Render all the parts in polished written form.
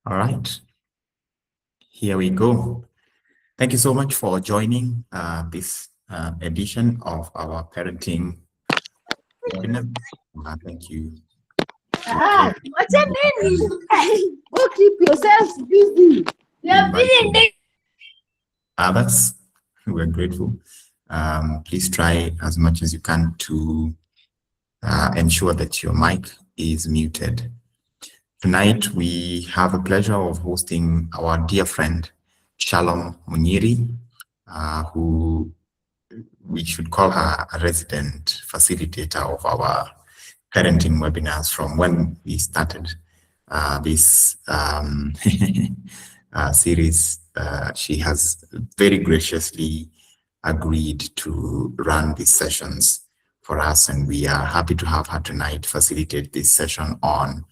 All right, here we go. Thank you so much for joining this edition of our parenting webinar. Thank you. What's your name? Go keep yourselves busy. You're busy. Others, we're grateful. Please try as much as you can to ensure that your mic is muted. Tonight, we have the pleasure of hosting our dear friend, Shalom Munyiri, who we should call her a resident facilitator of our parenting webinars from when we started this series. She has very graciously agreed to run these sessions for us, and we are happy to have her tonight facilitate this session on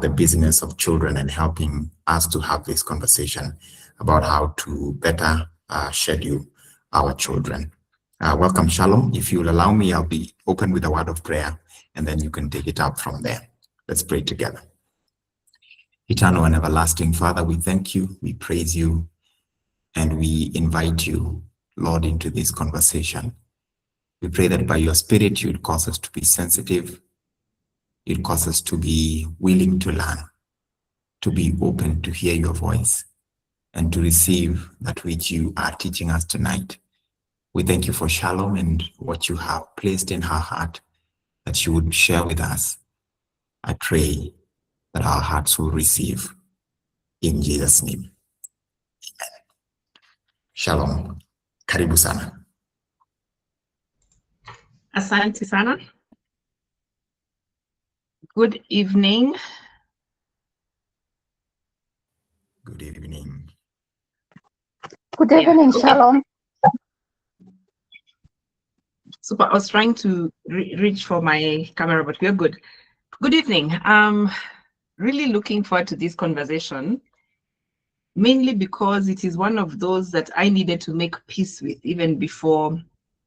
the business of children and helping us to have this conversation about how to better schedule our children. Welcome, Shalom. If you'll allow me, I'll be open with a word of prayer, and then you can take it up from there. Let's pray together. Eternal and everlasting Father, we thank you, we praise you, and we invite you, Lord, into this conversation. We pray that by your Spirit, you'd cause us to be sensitive. You'd cause us to be willing to learn, to be open to hear your voice, and to receive that which you are teaching us tonight. We thank you for Shalom and what you have placed in her heart that she would share with us. I pray that our hearts will receive in Jesus' name. Amen. Shalom. Karibu sana. Asante sana. Good evening. Good evening. Good evening, Shalom. Super. I was trying to reach for my camera, but we're good. Good evening. Really looking forward to this conversation, mainly because it is one of those that I needed to make peace with even before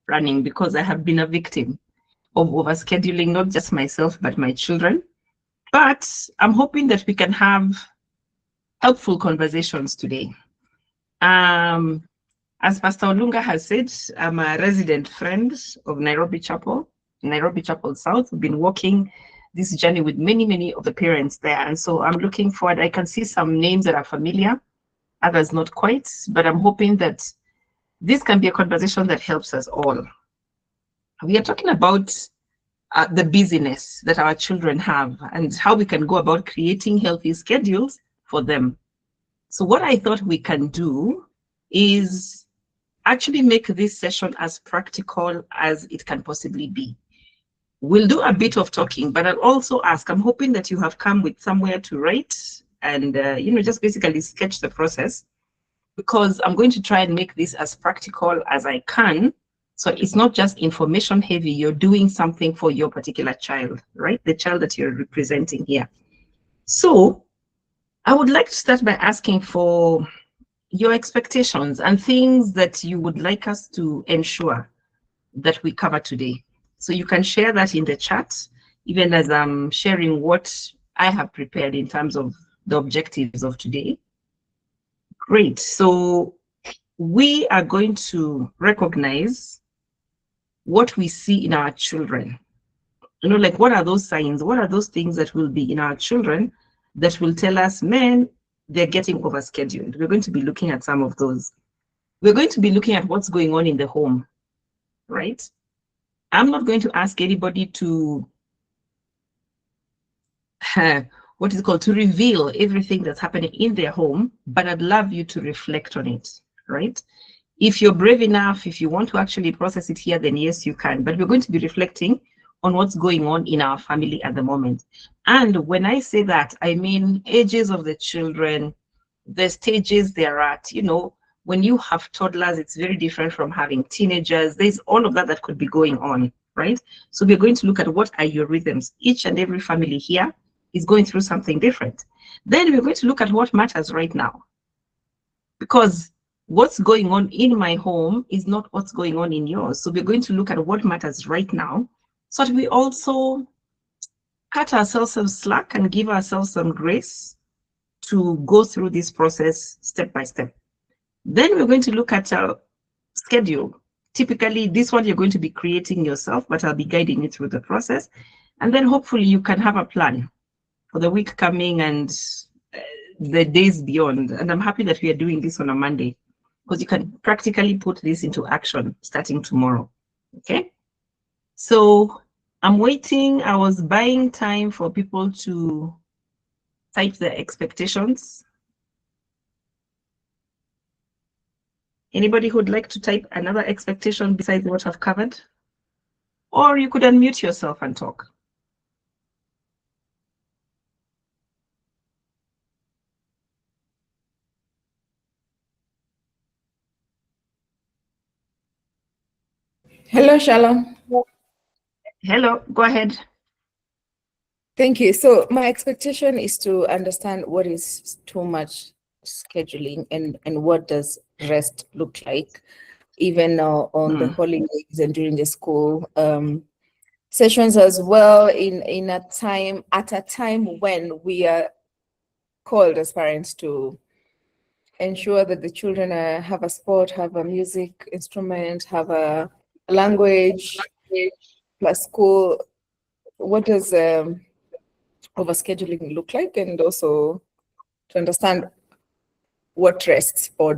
running, because I have been a victim of overscheduling, not just myself, but my children. But I'm hoping that we can have helpful conversations today. As Pastor Olunga has said, I'm a resident friend of Nairobi Chapel South. We've been walking this journey with many of the parents there. And so I'm looking forward. I can see some names that are familiar, others not quite, but I'm hoping that this can be a conversation that helps us all. We are talking about the busyness that our children have and how we can go about creating healthy schedules for them. So what I thought we can do is actually make this session as practical as it can possibly be. We'll do a bit of talking, but I'll also ask, I'm hoping that you have come with somewhere to write and just basically sketch the process, because I'm going to try and make this as practical as I can. So it's not just information heavy, you're doing something for your particular child, right? The child that you're representing here. So I would like to start by asking for your expectations and things that you would like us to ensure that we cover today. So you can share that in the chat, even as I'm sharing what I have prepared in terms of the objectives of today. Great. So we are going to recognize what we see in our children. Like what are those signs? What are those things that will be in our children that will tell us, man, they're getting overscheduled? We're going to be looking at some of those. We're going to be looking at what's going on in the home, right? I'm not going to ask anybody to, what is it called, to reveal everything that's happening in their home, but I'd love you to reflect on it, right? If you're brave enough, if you want to actually process it here, then yes, you can. But we're going to be reflecting on what's going on in our family at the moment. And when I say that, I mean ages of the children, the stages they're at. When you have toddlers, it's very different from having teenagers. There's all of that could be going on, right? So we're going to look at what are your rhythms. Each and every family here is going through something different. Then we're going to look at what matters right now. Because what's going on in my home is not what's going on in yours. So we're going to look at what matters right now, so that we also cut ourselves some slack and give ourselves some grace to go through this process step by step. Then we're going to look at our schedule. Typically, this one you're going to be creating yourself, but I'll be guiding you through the process. And then hopefully you can have a plan for the week coming and the days beyond. And I'm happy that we are doing this on a Monday, because you can practically put this into action starting tomorrow. Okay? So I'm waiting. I was buying time for people to type their expectations. Anybody who'd like to type another expectation besides what I've covered? Or you could unmute yourself and talk. Hello, Shalom. Hello, go ahead. Thank you. So my expectation is to understand what is too much scheduling and what does rest look like, even on the holidays and during the school sessions as well, in a time when we are called as parents to ensure that the children have a sport, have a music instrument, have a language plus school. What does overscheduling look like, and also to understand what rests or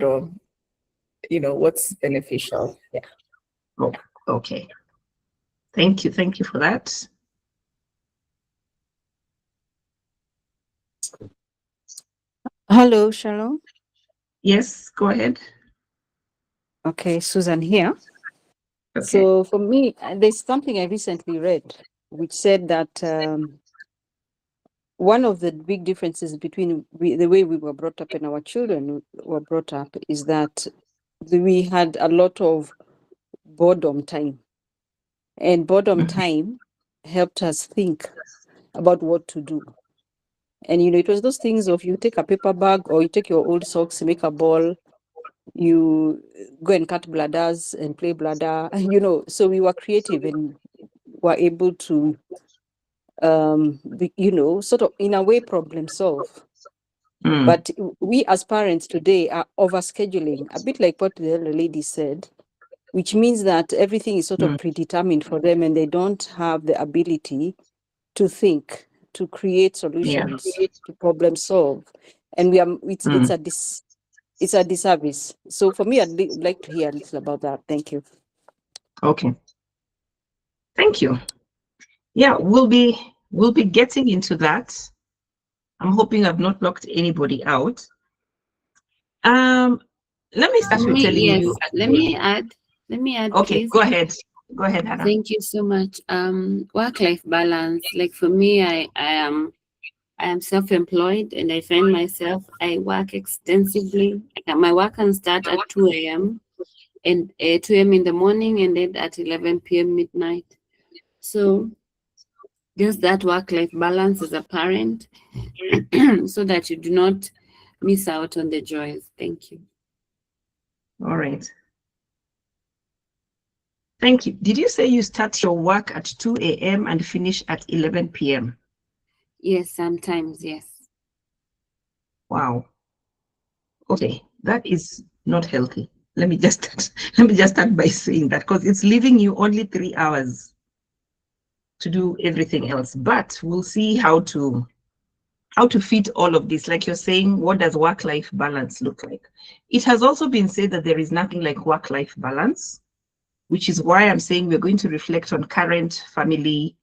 what's beneficial. Yeah. Oh, okay. Thank you for that. Hello, Shalom. Yes, go ahead. Okay, Susan here. Okay. So for me, there's something I recently read which said that one of the big differences between the way we were brought up and our children were brought up is that we had a lot of boredom time. And boredom time helped us think about what to do. And, it was those things of you take a paper bag or you take your old socks, make a ball, you go and cut bladders and play bladder, so we were creative and were able to, sort of in a way problem solve. But we as parents today are overscheduling, a bit like what the other lady said, which means that everything is sort of predetermined for them and they don't have the ability to think, to create solutions, to problem solve. And it's a disservice. So for me, I'd like to hear a little about that. Thank you. Okay. Thank you. Yeah, we'll be getting into that. I'm hoping I've not locked anybody out. Let me start with telling you. Let me add. Okay, please. go ahead. Go ahead, Hannah. Thank you so much. Work-life balance. Like for me, I am self-employed and I find myself, I work extensively. My work can start at 2 a.m. and 2 a.m. in the morning and end at 11 p.m. midnight. So just that work-life balance as a parent so that you do not miss out on the joys. Thank you. All right. Thank you. Did you say you start your work at 2 a.m. and finish at 11 p.m.? Yes, sometimes, yes. Wow. Okay, that is not healthy. Let me just start by saying that, because it's leaving you only 3 hours to do everything else. But we'll see how to fit all of this. Like you're saying, what does work-life balance look like? It has also been said that there is nothing like work-life balance, which is why I'm saying we're going to reflect on current family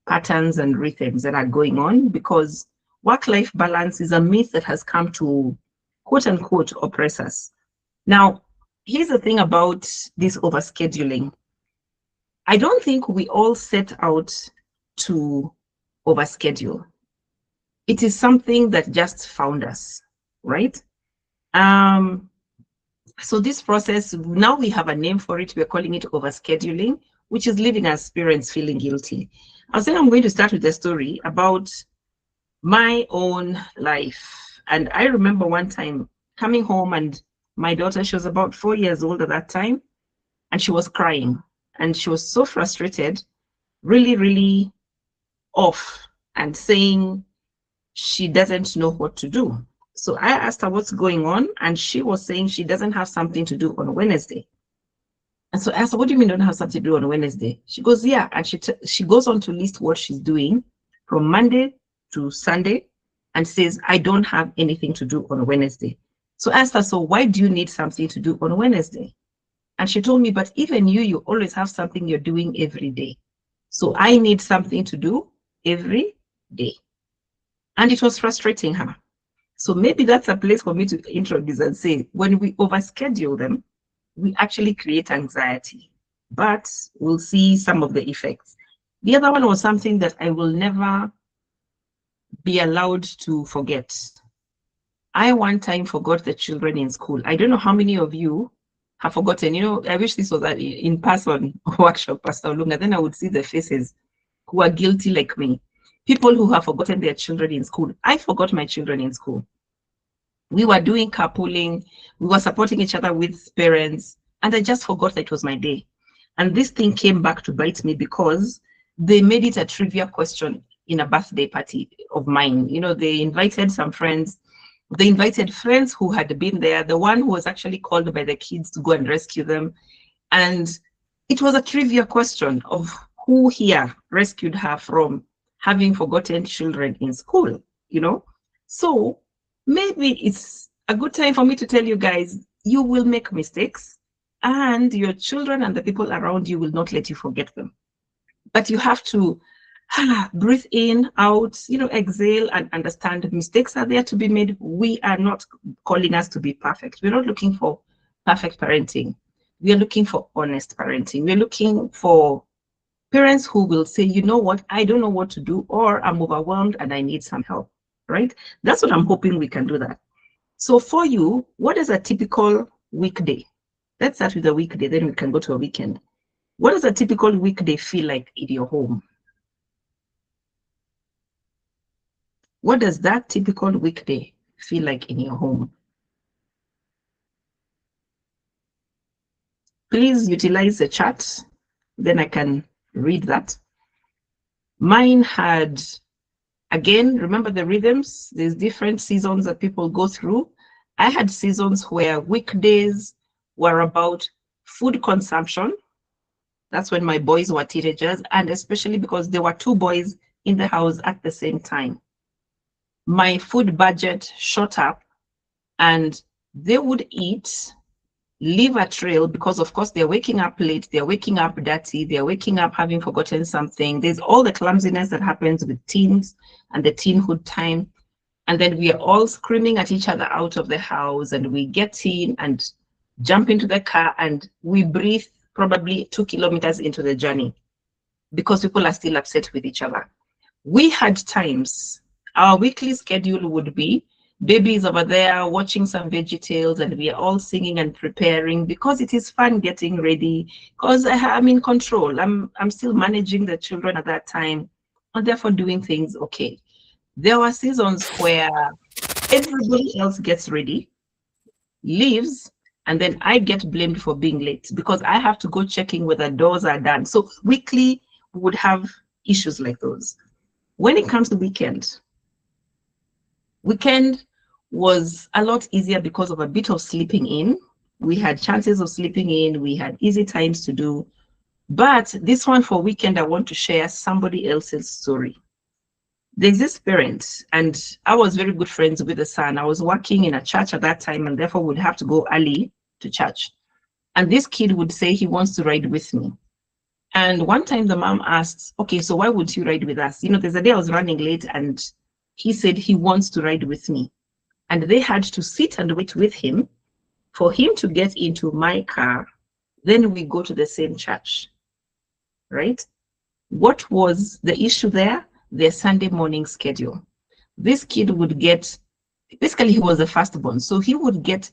patterns and rhythms that are going on, because work-life balance is a myth that has come to quote unquote oppress us. Now, here's the thing about this overscheduling. I don't think we all set out to overschedule. It is something that just found us, right? So this process, now we have a name for it. We're calling it overscheduling, which is leaving us parents feeling guilty. I was saying I'm going to start with a story about my own life. And I remember one time coming home and my daughter, she was about 4 years old at that time, and she was crying. And she was so frustrated, really, really off, and saying she doesn't know what to do. So I asked her what's going on, and she was saying she doesn't have something to do on Wednesday. And so I asked her, what do you mean don't have something to do on Wednesday? She goes, yeah. And she goes on to list what she's doing from Monday to Sunday and says, I don't have anything to do on Wednesday. So I asked her, so why do you need something to do on Wednesday? And she told me, but even you always have something you're doing every day. So I need something to do every day. And it was frustrating her. So maybe that's a place for me to introduce and say, when we overschedule them, we actually create anxiety, but we'll see some of the effects. The other one was something that I will never be allowed to forget. I one time forgot the children in school. I don't know how many of you have forgotten. You know, I wish this was an in-person workshop, Pastor Olunga. Then I would see the faces who are guilty like me. People who have forgotten their children in school. I forgot my children in school. We were doing carpooling. We were supporting each other with parents. And I just forgot that it was my day. And this thing came back to bite me because they made it a trivia question in a birthday party of mine. You know, they invited some friends. They invited friends who had been there, the one who was actually called by the kids to go and rescue them. And it was a trivia question of who here rescued her from having forgotten children in school, you know? So maybe it's a good time for me to tell you guys, you will make mistakes and your children and the people around you will not let you forget them. But you have to breathe in, out, you know, exhale and understand mistakes are there to be made. We are not calling us to be perfect. We're not looking for perfect parenting. We are looking for honest parenting. We're looking for parents who will say, you know what, I don't know what to do, or I'm overwhelmed and I need some help, right? That's what I'm hoping we can do that. So for you, what is a typical weekday? Let's start with a weekday, then we can go to a weekend. What does a typical weekday feel like in your home? What does that typical weekday feel like in your home? Please utilize the chat, then I can read that. Mine had, again, remember the rhythms, there's different seasons that people go through. I had seasons where weekdays were about food consumption. That's when my boys were teenagers, and especially because there were 2 boys in the house at the same time. My food budget shot up and they would eat, leave a trail because of course they're waking up late, they're waking up dirty, they're waking up having forgotten something. There's all the clumsiness that happens with teens and the teenhood time. And then we are all screaming at each other out of the house and we get in and jump into the car and we breathe probably 2 kilometers into the journey because people are still upset with each other. We had times, our weekly schedule would be babies over there watching some VeggieTales and we are all singing and preparing because it is fun getting ready because I'm in control. I'm still managing the children at that time and therefore doing things okay. There were seasons where everybody else gets ready, leaves, and then I get blamed for being late because I have to go checking whether doors are done. So weekly we would have issues like those. When it comes to weekend was a lot easier because of a bit of sleeping in. We had chances of sleeping in, we had easy times to do. But this one for weekend, I want to share somebody else's story. There's this parent, and I was very good friends with the son. I was working in a church at that time and therefore would have to go early to church. And this kid would say he wants to ride with me. And one time the mom asked, okay, so why would you ride with us? You know, there's a day I was running late and he said he wants to ride with me. And they had to sit and wait with him for him to get into my car. Then we go to the same church, right? What was the issue there? Their Sunday morning schedule. This kid would get, basically he was the firstborn, so he would get,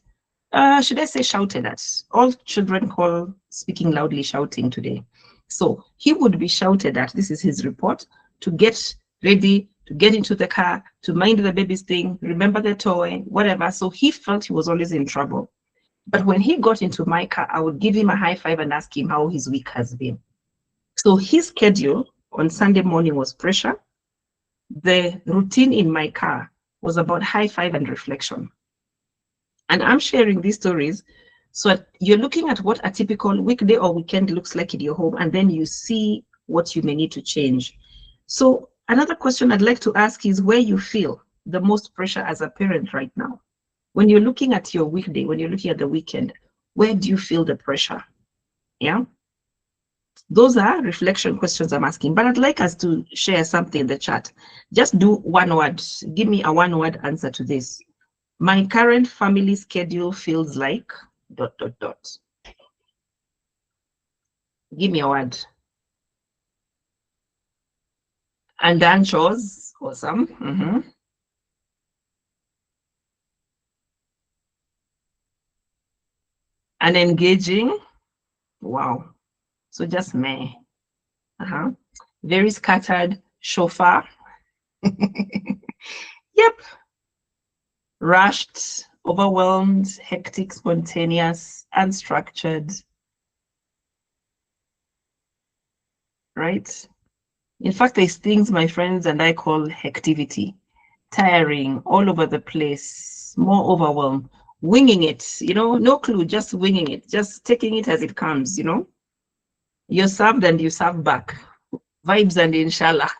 should I say shouted at? All children call speaking loudly shouting today. So he would be shouted at, this is his report, to get ready, to get into the car, to mind the baby's thing, remember the toy, whatever. So he felt he was always in trouble. But when he got into my car, I would give him a high five and ask him how his week has been. So his schedule on Sunday morning was pressure. The routine in my car was about high five and reflection. And I'm sharing these stories so you're looking at what a typical weekday or weekend looks like in your home, and then you see what you may need to change. So another question I'd like to ask is where you feel the most pressure as a parent right now. When you're looking at your weekday, when you're looking at the weekend, where do you feel the pressure? Yeah. Those are reflection questions I'm asking, but I'd like us to share something in the chat. Just do one word. Give me a one-word answer to this. My current family schedule feels like ... Give me a word. And then chores, awesome. And engaging, wow. So just me. Very scattered, chauffeur. Yep. Rushed, overwhelmed, hectic, spontaneous, unstructured. Right? In fact, there's things my friends and I call hectivity. Tiring, all over the place, more overwhelmed, winging it, no clue, just winging it, just taking it as it comes, You're served and you serve back. Vibes and inshallah.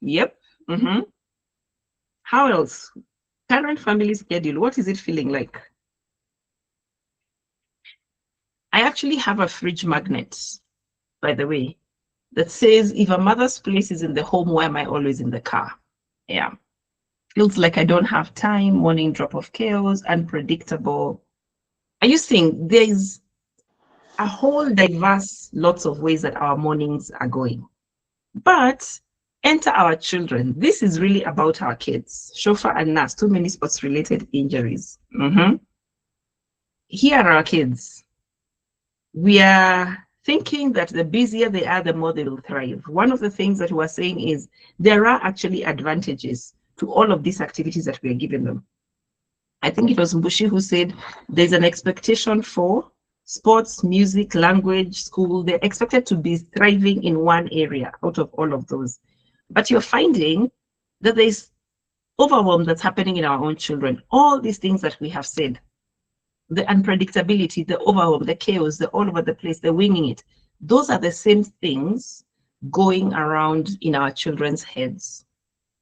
Yep. How else? Current family schedule, what is it feeling like? I actually have a fridge magnet, by the way, that says, if a mother's place is in the home, why am I always in the car? Yeah. Feels like I don't have time, morning drop-off chaos, unpredictable. Are you seeing there's a whole diverse lots of ways that our mornings are going? But enter our children. This is really about our kids. Chauffeur and nurse, too many sports-related injuries. Here are our kids. We are thinking that the busier they are, the more they will thrive. One of the things that we're saying is there are actually advantages to all of these activities that we are giving them. I think it was Mbushi who said there's an expectation for sports, music, language, school. They're expected to be thriving in one area out of all of those. But you're finding that there's overwhelm that's happening in our own children. All these things that we have said, the unpredictability, the overwhelm, the chaos, the all over the place, the winging it, those are the same things going around in our children's heads.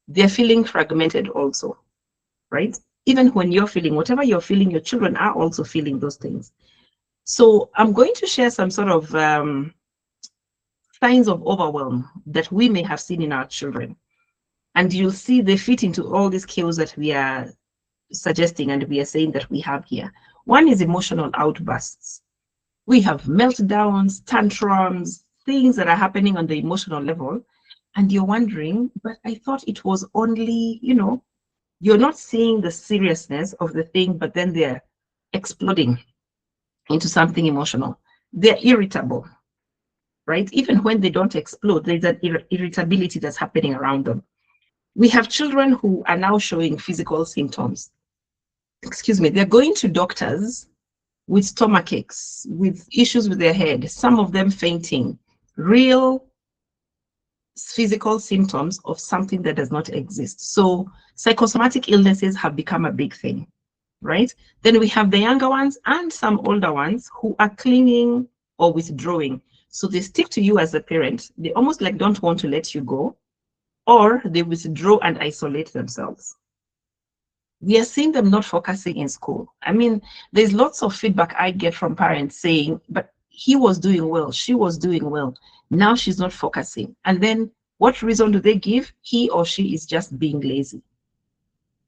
They're feeling fragmented also, right? Even when you're feeling whatever you're feeling, your children are also feeling those things. So I'm going to share some sort of signs of overwhelm that we may have seen in our children. And you'll see they fit into all these chaos that we are suggesting and we are saying that we have here. One is emotional outbursts. We have meltdowns, tantrums, things that are happening on the emotional level. And you're wondering, but I thought it was only, you're not seeing the seriousness of the thing, but then they're exploding into something emotional. They're irritable, right? Even when they don't explode, there's an irritability that's happening around them. We have children who are now showing physical symptoms. Excuse me, they're going to doctors with stomach aches, with issues with their head, some of them fainting, real physical symptoms of something that does not exist. So psychosomatic illnesses have become a big thing, right? Then we have the younger ones and some older ones who are clinging or withdrawing. So they stick to you as a parent. They almost like don't want to let you go, or they withdraw and isolate themselves. We are seeing them not focusing in school. I mean, there's lots of feedback I get from parents saying, but he was doing well, she was doing well. Now she's not focusing. And then what reason do they give? He or she is just being lazy.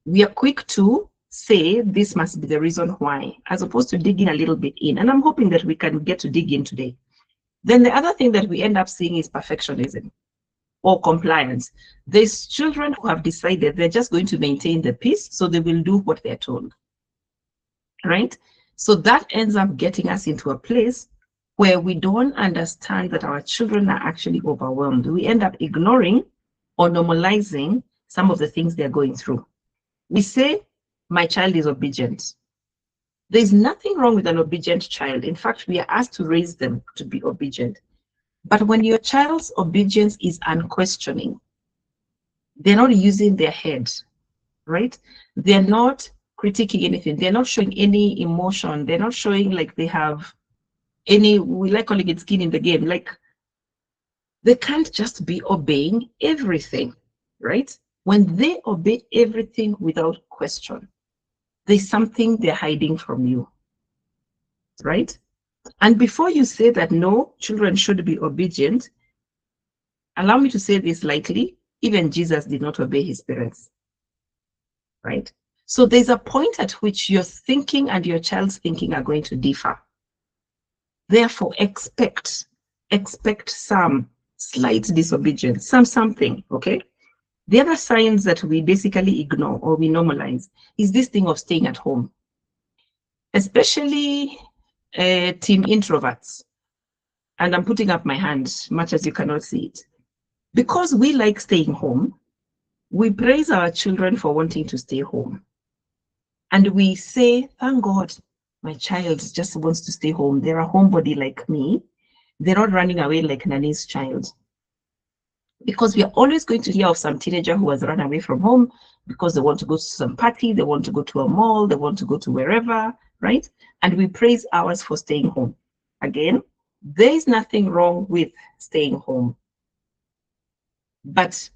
We are quick to say this must be the reason why, as opposed to digging a little bit in. And I'm hoping that we can get to dig in today. Then the other thing that we end up seeing is perfectionism or compliance. There's children who have decided they're just going to maintain the peace, so they will do what they're told, right? So that ends up getting us into a place where we don't understand that our children are actually overwhelmed. We end up ignoring or normalizing some of the things they're going through. We say, my child is obedient. There's nothing wrong with an obedient child. In fact, we are asked to raise them to be obedient. But when your child's obedience is unquestioning, They're not using their head, right? They're not critiquing anything. They're not showing any emotion. They're not showing like they have any, we like calling it skin in the game. Like, they can't just be obeying everything, right? When they obey everything without question, there's something they're hiding from you, right? And before you say that no, children should be obedient, allow me to say this lightly, even Jesus did not obey his parents, right? So there's a point at which your thinking and your child's thinking are going to differ. Therefore, expect some slight disobedience, something, okay? The other signs that we basically ignore or we normalize is this thing of staying at home, especially teen introverts. And I'm putting up my hand, much as you cannot see it. Because we like staying home, we praise our children for wanting to stay home. And we say, thank God, my child just wants to stay home. They're a homebody like me. They're not running away like Nani's child. Because we are always going to hear of some teenager who has run away from home because they want to go to some party, they want to go to a mall, they want to go to wherever, right? And we praise ours for staying home. Again, there is nothing wrong with staying home. But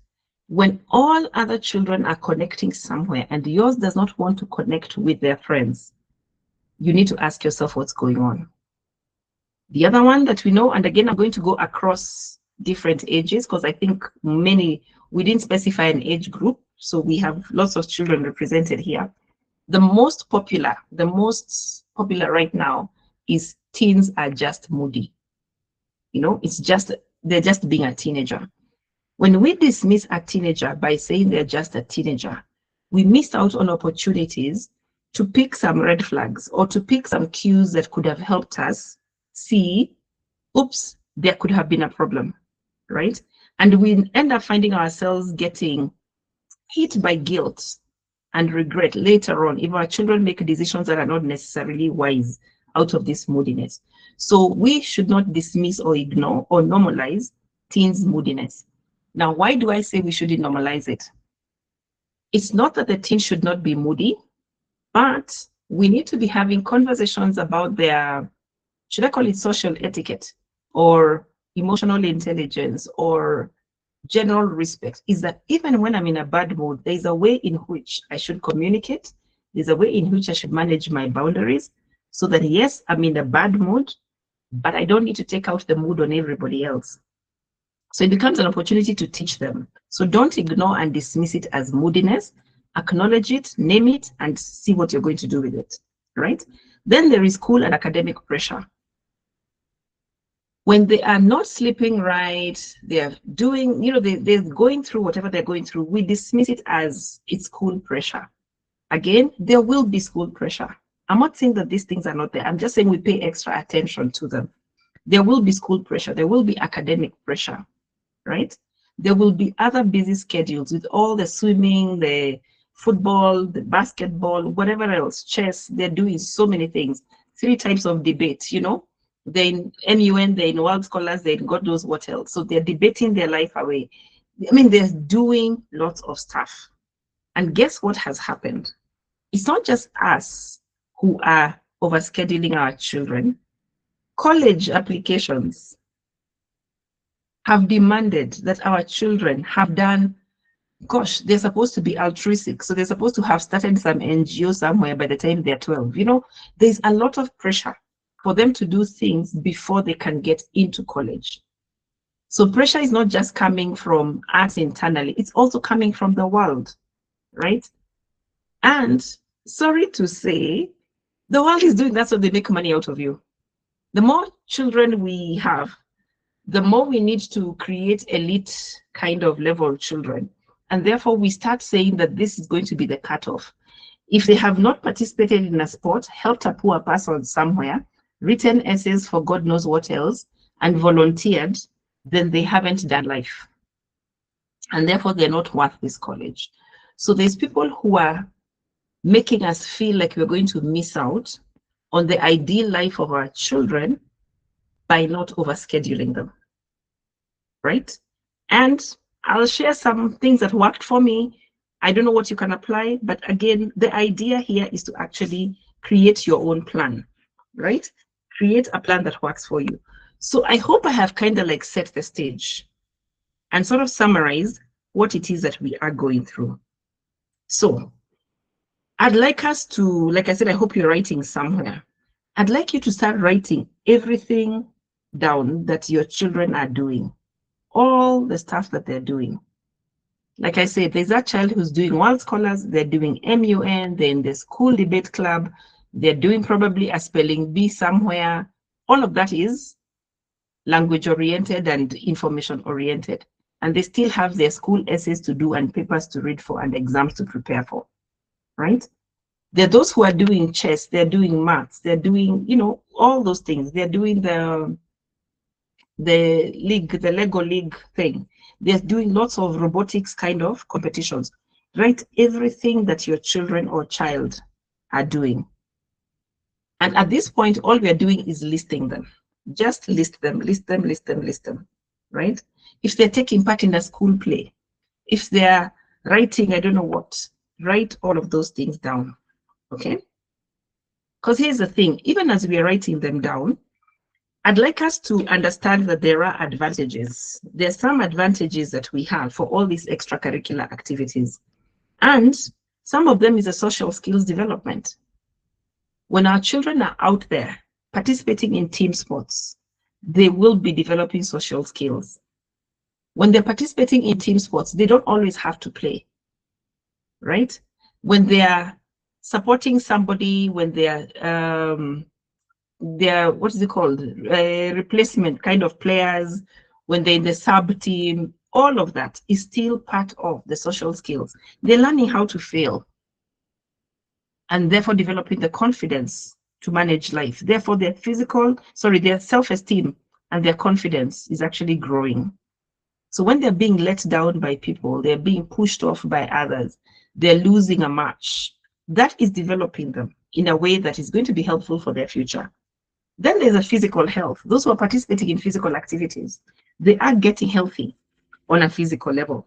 when all other children are connecting somewhere and yours does not want to connect with their friends, you need to ask yourself what's going on. The other one that we know, and again, I'm going to go across different ages because I think we didn't specify an age group, so we have lots of children represented here. The most popular right now is teens are just moody. You know, they're just being a teenager. When we dismiss a teenager by saying they're just a teenager, we miss out on opportunities to pick some red flags or to pick some cues that could have helped us see, oops, there could have been a problem, right? And we end up finding ourselves getting hit by guilt and regret later on if our children make decisions that are not necessarily wise out of this moodiness. So we should not dismiss or ignore or normalize teens' moodiness. Now, why do I say we shouldn't normalize it? It's not that the teen should not be moody, but we need to be having conversations about their, should I call it social etiquette or emotional intelligence or general respect, is that even when I'm in a bad mood, there's a way in which I should communicate. There's a way in which I should manage my boundaries so that, yes, I'm in a bad mood, but I don't need to take out the mood on everybody else. So it becomes an opportunity to teach them. So don't ignore and dismiss it as moodiness. Acknowledge it, name it, and see what you're going to do with it, right? Then there is school and academic pressure. When they are not sleeping right, they're doing, they're going through whatever they're going through, we dismiss it as it's school pressure. Again, there will be school pressure. I'm not saying that these things are not there. I'm just saying we pay extra attention to them. There will be school pressure. There will be academic pressure, right? There will be other busy schedules with all the swimming, the football, the basketball, whatever else, chess. They're doing so many things. 3 types of debate, They're in MUN, they're in World Scholars, they're in God knows what else. So they're debating their life away. I mean, they're doing lots of stuff. And guess what has happened? It's not just us who are overscheduling our children. College applications have demanded that our children have done, gosh, they're supposed to be altruistic. So they're supposed to have started some NGO somewhere by the time they're 12. There's a lot of pressure for them to do things before they can get into college. So pressure is not just coming from us internally, it's also coming from the world, right? And sorry to say, the world is doing that so they make money out of you. The more children we have, the more we need to create elite kind of level children. And therefore we start saying that this is going to be the cutoff. If they have not participated in a sport, helped a poor person somewhere, written essays for God knows what else, and volunteered, then they haven't done life. And therefore they're not worth this college. So there's people who are making us feel like we're going to miss out on the ideal life of our children by not overscheduling them, right? And I'll share some things that worked for me. I don't know what you can apply, but again, the idea here is to actually create your own plan, right? Create a plan that works for you. So I hope I have kind of like set the stage and sort of summarize what it is that we are going through. So I'd like us to, like I said, I hope you're writing somewhere. I'd like you to start writing everything down that your children are doing, all the stuff that they're doing. Like I said, there's that child who's doing World Scholars, they're doing MUN, they're in the school debate club, they're doing probably a spelling bee somewhere. All of that is language oriented and information oriented. And they still have their school essays to do and papers to read for and exams to prepare for, right? There are those who are doing chess, they're doing maths, they're doing, you know, all those things. They're doing the league, the Lego league thing. They're doing lots of robotics kind of competitions. Write everything that your children or child are doing. And at this point, all we are doing is listing them. Just list them, list them, list them, list them, right? If they're taking part in a school play, if they're writing, I don't know what, write all of those things down, okay? Because here's the thing, even as we are writing them down, I'd like us to understand that there are advantages. There are some advantages that we have for all these extracurricular activities. And some of them is a social skills development. When our children are out there participating in team sports, they will be developing social skills. When they're participating in team sports, they don't always have to play, right? When they are supporting somebody, when they're what is it called, replacement kind of players, when they're in the sub team, all of that is still part of the social skills. They're learning how to fail and therefore developing the confidence to manage life. Therefore their their self-esteem and their confidence is actually growing. So when they're being let down by people, they're being pushed off by others, they're losing a match, that is developing them in a way that is going to be helpful for their future. Then there's a physical health. Those who are participating in physical activities, they are getting healthy on a physical level.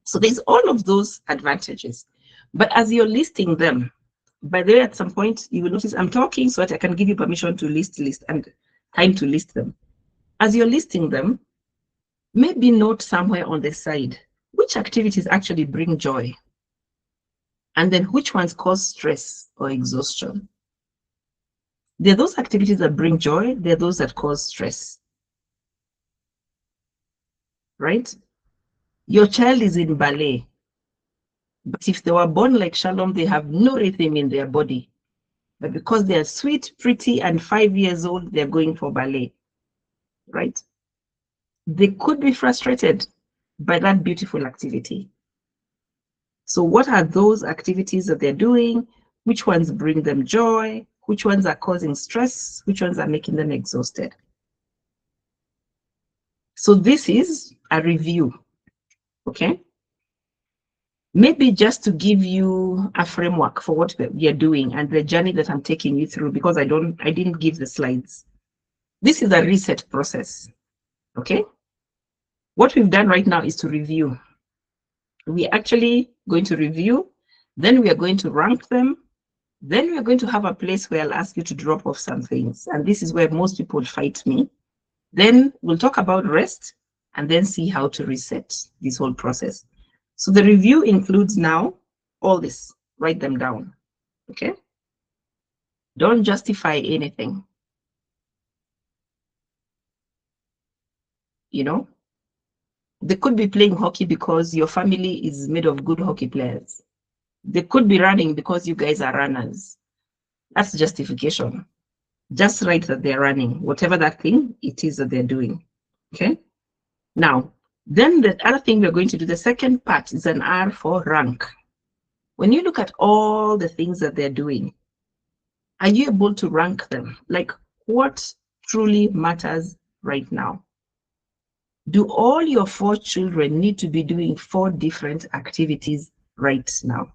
So there's all of those advantages. But as you're listing them, by the way, at some point, you will notice I'm talking so that I can give you permission to list and time to list them. As you're listing them, maybe note somewhere on the side which activities actually bring joy, and then which ones cause stress or exhaustion. There are those activities that bring joy, there are those that cause stress, right? Your child is in ballet, but if they were born like Shalom, they have no rhythm in their body. But because they're sweet, pretty, and 5 years old, they're going for ballet, right? They could be frustrated by that beautiful activity. So what are those activities that they're doing? Which ones bring them joy? Which ones are causing stress? Which ones are making them exhausted? So this is a review, okay? Maybe just to give you a framework for what we are doing and the journey that I'm taking you through, because I didn't give the slides. This is a reset process, okay? What we've done right now is to review. We're actually going to review, then we are going to rank them, then we are going to have a place where I'll ask you to drop off some things. And this is where most people fight me. Then we'll talk about rest and then see how to reset this whole process. So the review includes now all this, write them down, okay? Don't justify anything. You know, they could be playing hockey because your family is made of good hockey players. They could be running because you guys are runners. That's justification. Just write that they're running, whatever that thing it is that they're doing, okay? Now, then the other thing we're going to do, the second part is an R for rank. When you look at all the things that they're doing, are you able to rank them? Like, what truly matters right now? Do all your 4 children need to be doing 4 different activities right now?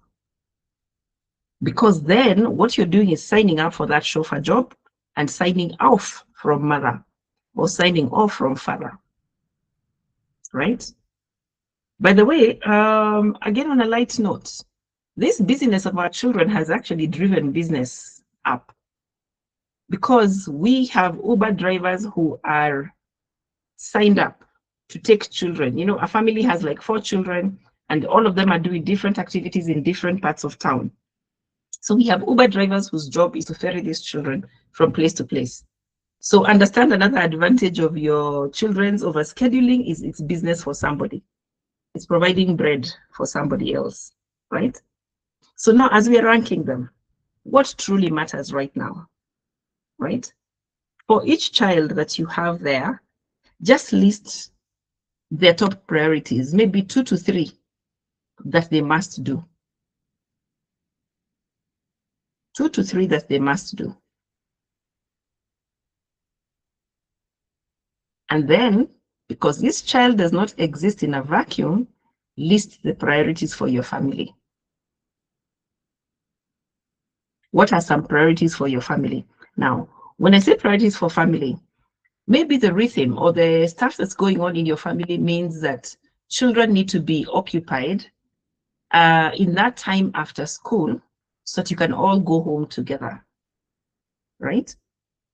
Because then what you're doing is signing up for that chauffeur job and signing off from mother or signing off from father, right? By the way, again, on a light note, this business of our children has actually driven business up, because we have Uber drivers who are signed up to take children. You know, a family has like 4 children and all of them are doing different activities in different parts of town. So we have Uber drivers whose job is to ferry these children from place to place. So understand, another advantage of your children's overscheduling is it's business for somebody. It's providing bread for somebody else, right? So now, as we are ranking them, what truly matters right now, right? For each child that you have there, just list their top priorities, maybe 2 to 3 that they must do. 2 to 3 that they must do. And then, because this child does not exist in a vacuum, list the priorities for your family. What are some priorities for your family? Now, when I say priorities for family, maybe the rhythm or the stuff that's going on in your family means that children need to be occupied in that time after school so that you can all go home together, right?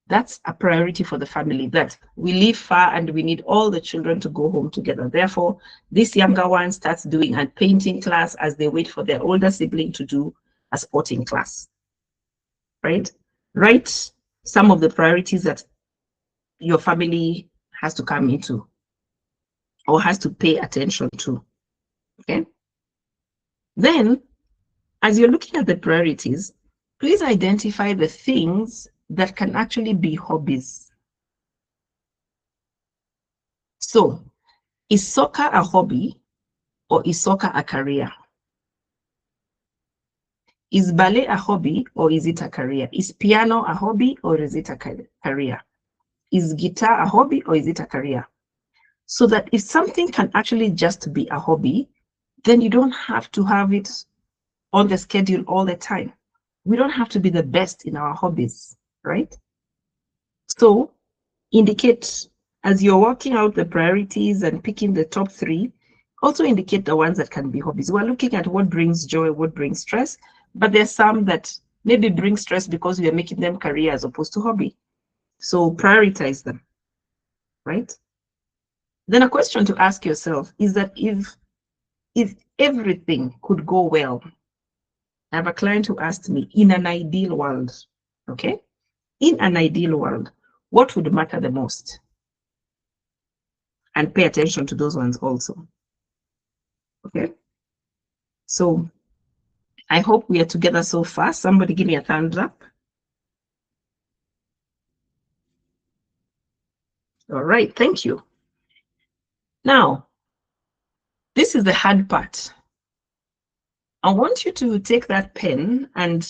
That's a priority for the family, that we live far and we need all the children to go home together. Therefore, this younger one starts doing a painting class as they wait for their older sibling to do a sporting class, right? Write some of the priorities that your family has to come into or has to pay attention to, okay? Then, as you're looking at the priorities, please identify the things that can actually be hobbies. So, is soccer a hobby or is soccer a career? Is ballet a hobby or is it a career? Is piano a hobby or is it a career? Is guitar a hobby or is it a career? So that if something can actually just be a hobby, then you don't have to have it on the schedule all the time. We don't have to be the best in our hobbies, right? So indicate, as you're working out the priorities and picking the top 3, also indicate the ones that can be hobbies. We're looking at what brings joy, what brings stress, but there's some that maybe bring stress because we are making them career as opposed to hobby. So prioritize them, right? Then a question to ask yourself is that if everything could go well, I have a client who asked me, in an ideal world, okay? In an ideal world, what would matter the most? And pay attention to those ones also, okay? So I hope we are together so far. Somebody give me a thumbs up. All right, thank you. Now, this is the hard part. I want you to take that pen and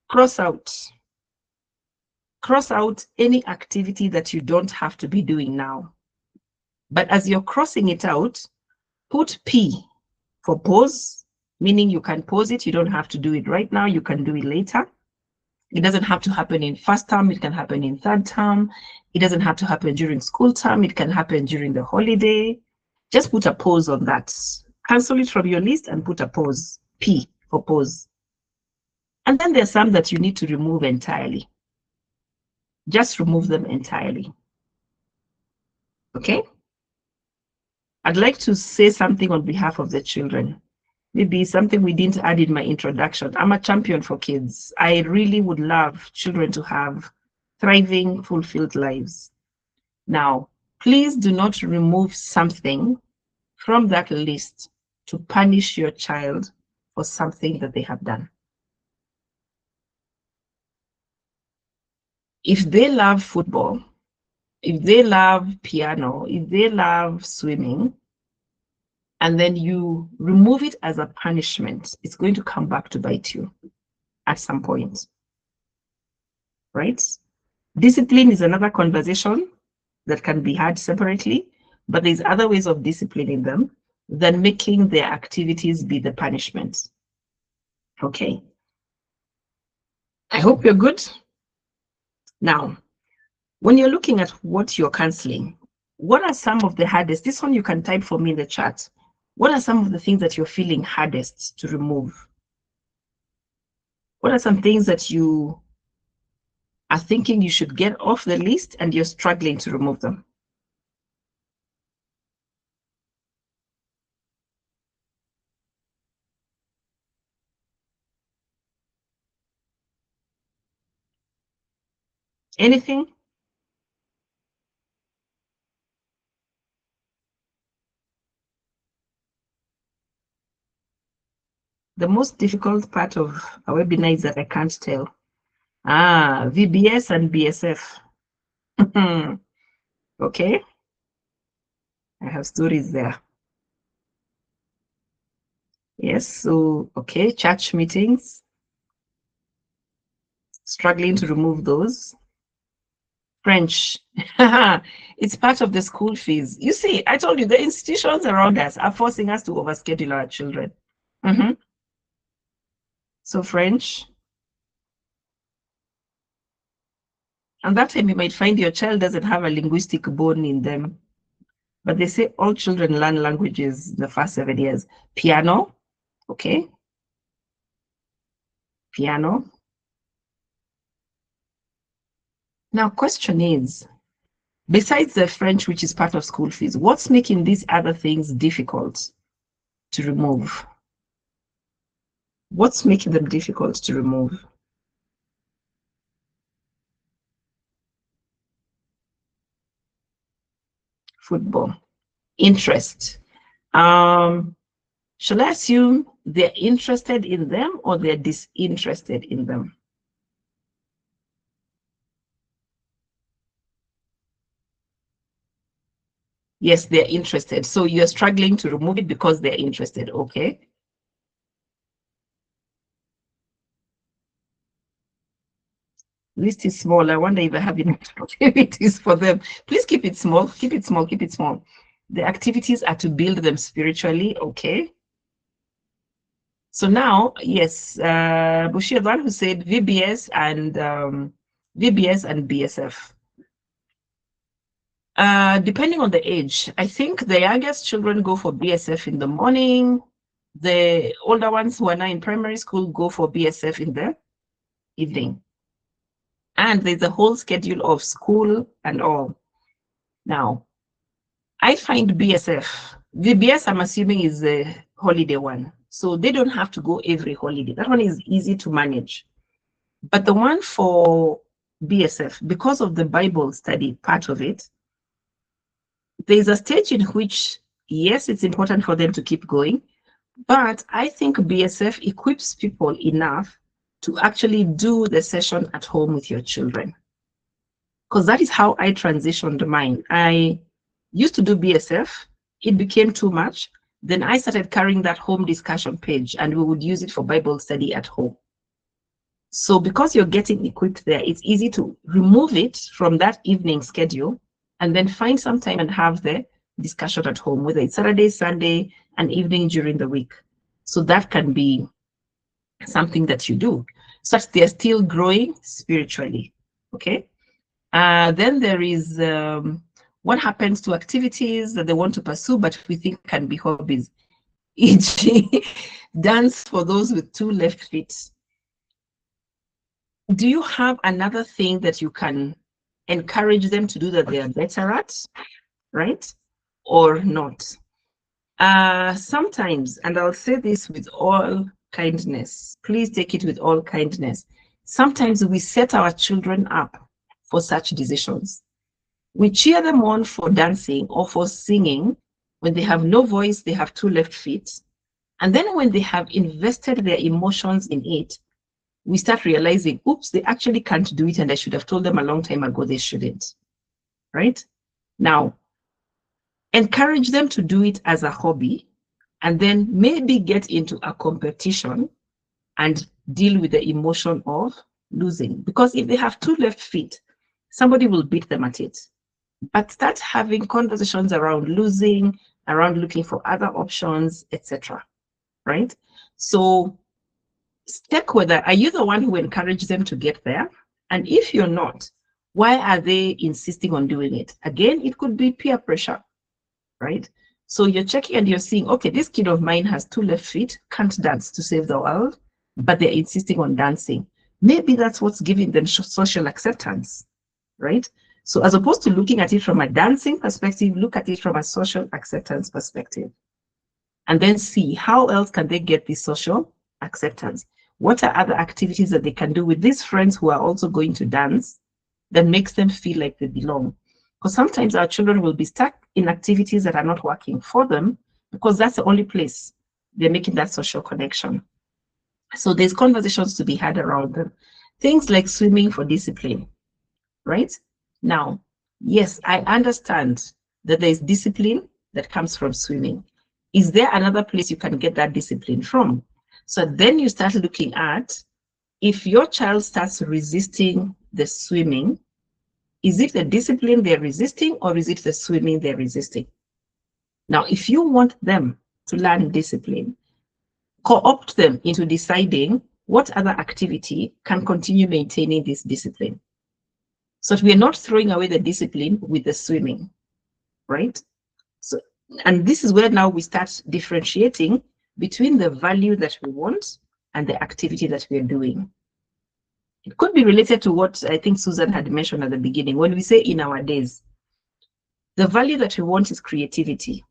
cross out any activity that you don't have to be doing now. But as you're crossing it out, put P for pause, meaning you can pause it. You don't have to do it right now. You can do it later. It doesn't have to happen in first term. It can happen in third term. It doesn't have to happen during school term. It can happen during the holiday. Just put a pause on that. Cancel it from your list and put a pause, P for pause. And then there's some that you need to remove entirely. Just remove them entirely. Okay? I'd like to say something on behalf of the children. Maybe something we didn't add in my introduction. I'm a champion for kids. I really would love children to have thriving, fulfilled lives. Now, please do not remove something from that list to punish your child for something that they have done. If they love football, if they love piano, if they love swimming, and then you remove it as a punishment, it's going to come back to bite you at some point, right? Discipline is another conversation that can be had separately, but there's other ways of disciplining them than making their activities be the punishment. Okay. I hope you're good. Now, when you're looking at what you're canceling, what are some of the hardest? This one you can type for me in the chat. What are some of the things that you're feeling hardest to remove? What are some things that you are thinking you should get off the list and you're struggling to remove them? Anything? The most difficult part of a webinar is that I can't tell. VBS and BSF. Okay. I have stories there. Yes, so, okay, church meetings. Struggling to remove those. French. It's part of the school fees. You see, I told you the institutions around us are forcing us to overschedule our children. So French. And that time you might find your child doesn't have a linguistic bone in them. But they say all children learn languages the first 7 years. Piano, okay. Piano. Now, question is, besides the French, which is part of school fees, what's making these other things difficult to remove? What's making them difficult to remove? Football. Interest. Shall I assume they're interested in them or they're disinterested in them? Yes, they're interested. So you're struggling to remove it because they're interested. Okay. List is small. I wonder if I have enough activities for them. Please keep it small. Keep it small. Keep it small. The activities are to build them spiritually. Okay. So now, yes, Bushir, the one who said VBS and BSF. Depending on the age, I think the youngest children go for BSF in the morning. The older ones who are now in primary school go for BSF in the evening. And there's a whole schedule of school and all. Now, I find BSF, VBS I'm assuming is the holiday one. So they don't have to go every holiday. That one is easy to manage. But the one for BSF, because of the Bible study part of it, there's a stage in which, yes, it's important for them to keep going, but I think BSF equips people enough to actually do the session at home with your children. Because that is how I transitioned mine. I used to do BSF, it became too much. Then I started carrying that home discussion page and we would use it for Bible study at home. So because you're getting equipped there, it's easy to remove it from that evening schedule and then find some time and have the discussion at home, whether it's Saturday, Sunday, and evening during the week. So that can be something that you do, such they're still growing spiritually, okay? Then there is what happens to activities that they want to pursue, but we think can be hobbies, e.g. dance for those with 2 left feet. Do you have another thing that you can encourage them to do that they are better at, right? Or not? Sometimes, and I'll say this with all kindness, please take it with all kindness. Sometimes we set our children up for such decisions. We cheer them on for dancing or for singing when they have no voice, they have 2 left feet. And then when they have invested their emotions in it, we start realizing, oops, they actually can't do it, and I should have told them a long time ago they shouldn't, right? Now, encourage them to do it as a hobby, and then maybe get into a competition and deal with the emotion of losing. Because if they have 2 left feet, somebody will beat them at it. But start having conversations around losing, around looking for other options, etc. Right? So check whether, are you the one who encouraged them to get there? And if you're not, why are they insisting on doing it? Again, it could be peer pressure, right? So you're checking and you're seeing, okay, this kid of mine has 2 left feet, can't dance to save the world, but they're insisting on dancing. Maybe that's what's giving them social acceptance, right? So as opposed to looking at it from a dancing perspective, look at it from a social acceptance perspective. And then see how else can they get this social acceptance? What are other activities that they can do with these friends who are also going to dance that makes them feel like they belong? Because sometimes our children will be stuck in activities that are not working for them because that's the only place they're making that social connection. So there's conversations to be had around them. Things like swimming for discipline, right? Now, yes, I understand that there is discipline that comes from swimming. Is there another place you can get that discipline from? So then you start looking at, if your child starts resisting the swimming, is it the discipline they're resisting or is it the swimming they're resisting? Now, if you want them to learn discipline, co-opt them into deciding what other activity can continue maintaining this discipline. So that we are not throwing away the discipline with the swimming, right? So, and this is where now we start differentiating between the value that we want and the activity that we are doing. It could be related to what I think Susan had mentioned at the beginning. When we say in our days, the value that we want is creativity.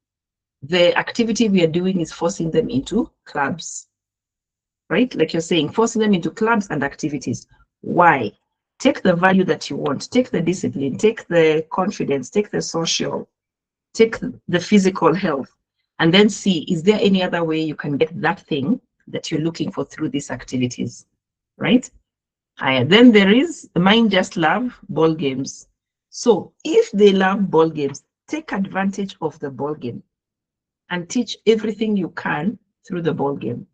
The activity we are doing is forcing them into clubs, right? Like you're saying, forcing them into clubs and activities. Why? Take the value that you want, take the discipline, take the confidence, take the social, take the physical health, and then see, is there any other way you can get that thing that you're looking for through these activities, right? Then there is mine just love ball games. So if they love ball games, take advantage of the ball game and teach everything you can through the ball game.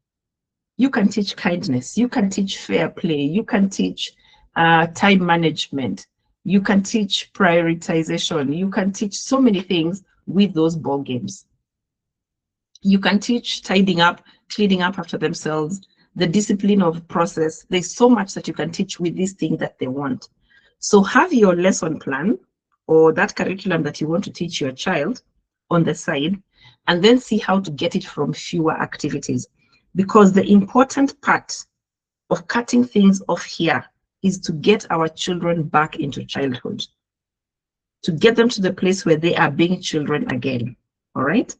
You can teach kindness, you can teach fair play, you can teach time management, you can teach prioritization, you can teach so many things with those ball games. You can teach tidying up, cleaning up after themselves, the discipline of process. There's so much that you can teach with this thing that they want. So have your lesson plan or that curriculum that you want to teach your child on the side, and then see how to get it from fewer activities. Because the important part of cutting things off here is to get our children back into childhood, to get them to the place where they are being children again. All right.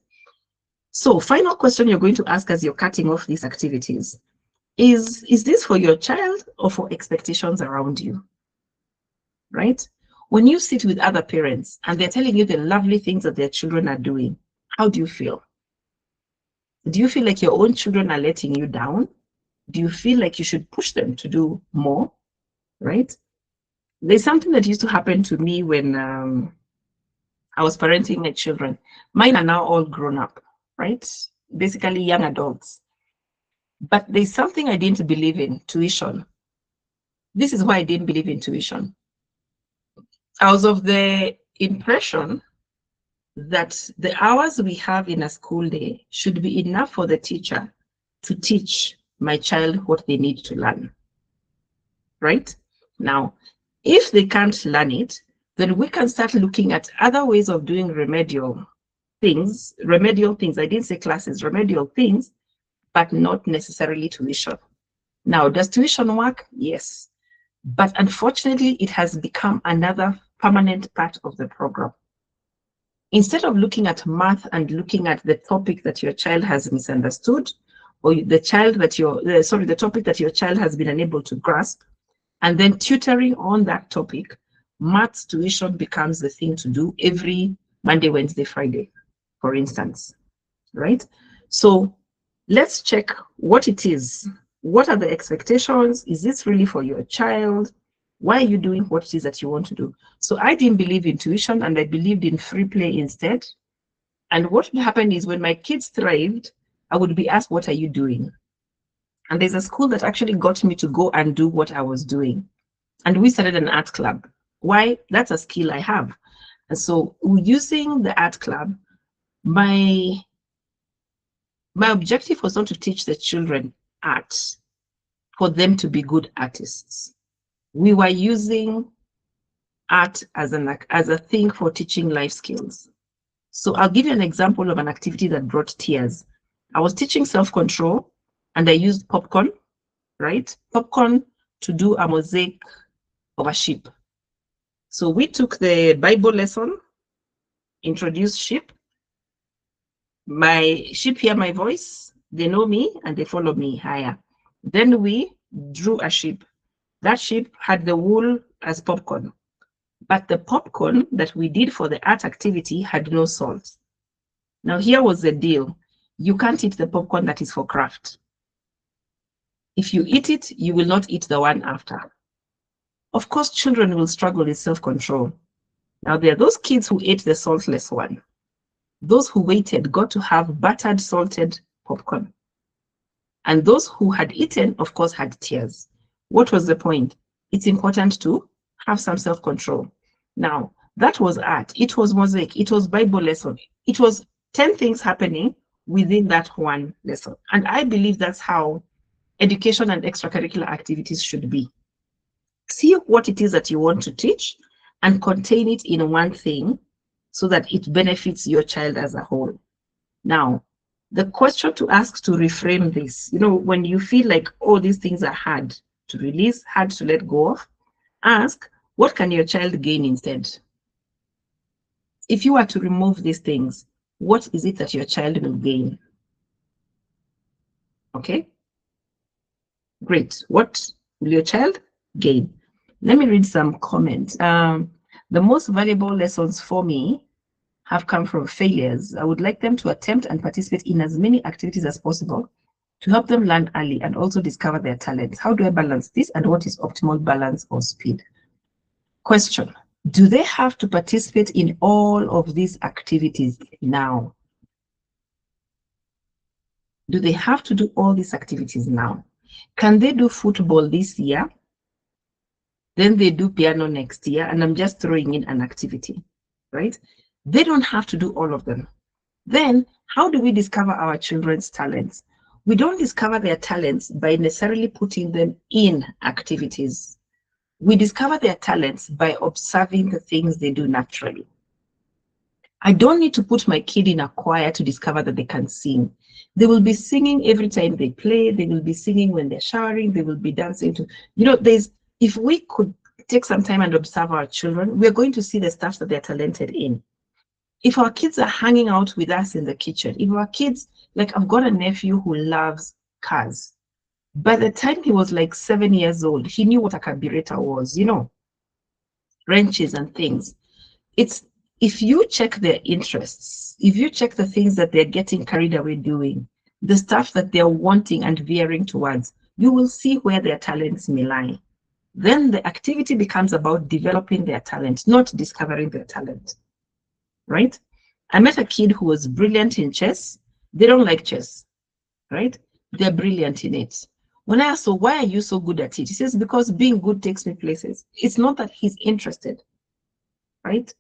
So final question you're going to ask as you're cutting off these activities is this for your child or for expectations around you? Right? When you sit with other parents and they're telling you the lovely things that their children are doing, how do you feel? Do you feel like your own children are letting you down? Do you feel like you should push them to do more? Right? There's something that used to happen to me when I was parenting my children. Mine are now all grown up, right? Basically young adults. But there's something I didn't believe in, tuition. This is why I didn't believe in tuition. I was of the impression that the hours we have in a school day should be enough for the teacher to teach my child what they need to learn, right? Now, if they can't learn it, then we can start looking at other ways of doing remedial things. I didn't say classes, remedial things, but not necessarily tuition. Now, does tuition work? Yes. But unfortunately, it has become another permanent part of the program. Instead of looking at math and looking at the topic that your child has misunderstood, or the topic that your child has been unable to grasp, and then tutoring on that topic, maths tuition becomes the thing to do every Monday, Wednesday, Friday, for instance, right? So let's check what it is. What are the expectations? Is this really for your child? Why are you doing what it is that you want to do? So I didn't believe in tuition and I believed in free play instead. And what would happen is when my kids thrived, I would be asked, what are you doing? And there's a school that actually got me to go and do what I was doing. And we started an art club. Why? That's a skill I have. And so using the art club, my objective was not to teach the children art for them to be good artists. We were using art as a thing for teaching life skills. So I'll give you an example of an activity that brought tears. I was teaching self-control and I used popcorn, right? Popcorn to do a mosaic of a sheep. So we took the Bible lesson, introduced sheep. My sheep hear my voice, they know me and they follow me higher. Then we drew a sheep. That sheep had the wool as popcorn, but the popcorn that we did for the art activity had no salt. Now here was the deal. You can't eat the popcorn that is for craft. If you eat it, you will not eat the one after. Of course, children will struggle with self-control. Now there are those kids who ate the saltless one. Those who waited got to have buttered, salted popcorn. And those who had eaten, of course, had tears. What was the point? It's important to have some self-control. Now, that was art. It was mosaic. It was Bible lesson. It was 10 things happening within that one lesson. And I believe that's how education and extracurricular activities should be. See what it is that you want to teach and contain it in one thing so that it benefits your child as a whole. Now, the question to ask to reframe this, when you feel like, oh, these things are hard to release, hard to let go of, ask, what can your child gain instead? If you were to remove these things, what is it that your child will gain? Okay? Great. What will your child gain? Let me read some comments. The most valuable lessons for me have come from failures. I would like them to attempt and participate in as many activities as possible to help them learn early and also discover their talents. How do I balance this and what is optimal balance or speed? Question, do they have to participate in all of these activities now? Do they have to do all these activities now? Can they do football this year? Then they do piano next year, and I'm just throwing in an activity, right? They don't have to do all of them. Then, how do we discover our children's talents? We don't discover their talents by necessarily putting them in activities. We discover their talents by observing the things they do naturally. I don't need to put my kid in a choir to discover that they can sing. They will be singing every time they play. They will be singing when they're showering. They will be dancing to, if we could take some time and observe our children, we're going to see the stuff that they're talented in. If our kids are hanging out with us in the kitchen, if our kids, like I've got a nephew who loves cars. By the time he was like 7 years old, he knew what a carburetor was, wrenches and things. It's, if you check their interests, if you check the things that they're getting carried away doing, the stuff that they're wanting and veering towards, you will see where their talents may lie. Then the activity becomes about developing their talent, not discovering their talent, right? I met a kid who was brilliant in chess. They don't like chess, right? They're brilliant in it. When I asked, so why are you so good at it? He says, because being good takes me places. It's not that he's interested, right?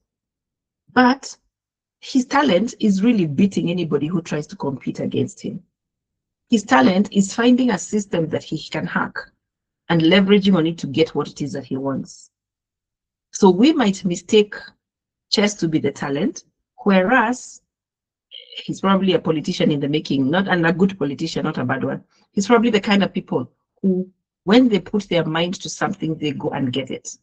But his talent is really beating anybody who tries to compete against him. His talent is finding a system that he can hack and leveraging on it to get what it is that he wants. So we might mistake chess to be the talent, whereas he's probably a politician in the making, not and a good politician, not a bad one. He's probably the kind of people who, when they put their mind to something, they go and get it.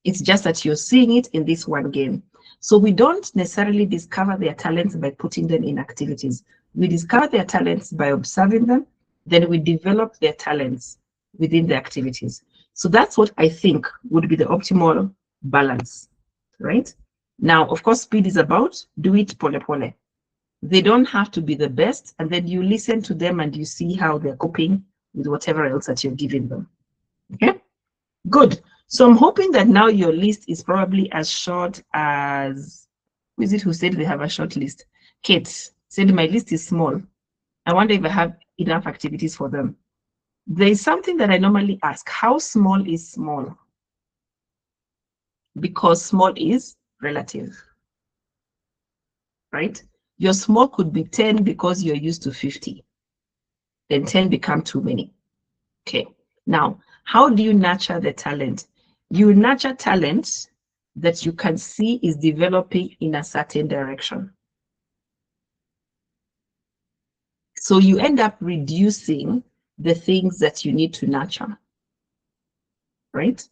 It's just that you're seeing it in this one game. So we don't necessarily discover their talents by putting them in activities. We discover their talents by observing them, then we develop their talents within the activities. So that's what I think would be the optimal balance, right? Now, of course, speed is about do it pole pole. They don't have to be the best, and then you listen to them and you see how they're coping with whatever else that you're giving them. Okay, good. So I'm hoping that now your list is probably as short as, who is it who said they have a short list? Kate said my list is small. I wonder if I have enough activities for them. There is something that I normally ask, how small is small? Because small is relative, right? Your small could be 10 because you're used to 50. Then 10 become too many. Okay, now, how do you nurture the talent? You nurture talent that you can see is developing in a certain direction. So you end up reducing the things that you need to nurture, right?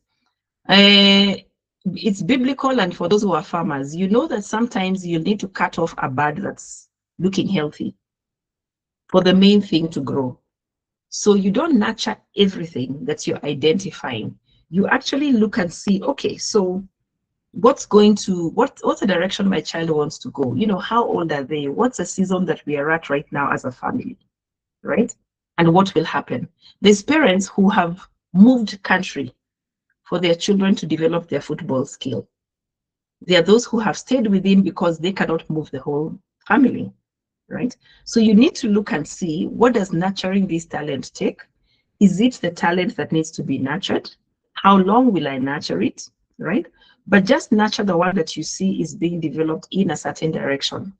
It's biblical, and for those who are farmers, you know that sometimes you need to cut off a bud that's looking healthy for the main thing to grow. So you don't nurture everything that you're identifying. You actually look and see, okay, so what's the direction my child wants to go? You know, how old are they? What's the season that we are at right now as a family, right? And what will happen? There's parents who have moved country for their children to develop their football skill. There are those who have stayed within because they cannot move the whole family, right? So you need to look and see, what does nurturing this talent take? Is it the talent that needs to be nurtured? How long will I nurture it, right? But just nurture the one that you see is being developed in a certain direction.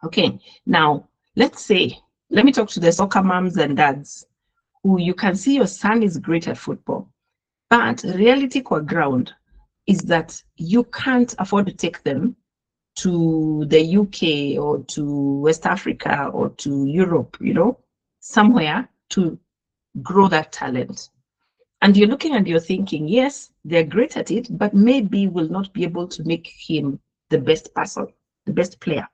Okay, now let me talk to the soccer moms and dads who you can see your son is great at football, but reality core ground is that you can't afford to take them to the UK or to West Africa or to Europe, you know, somewhere to grow that talent. And you're looking and you're thinking, yes, they're great at it, but maybe will not be able to make him the best person, the best player.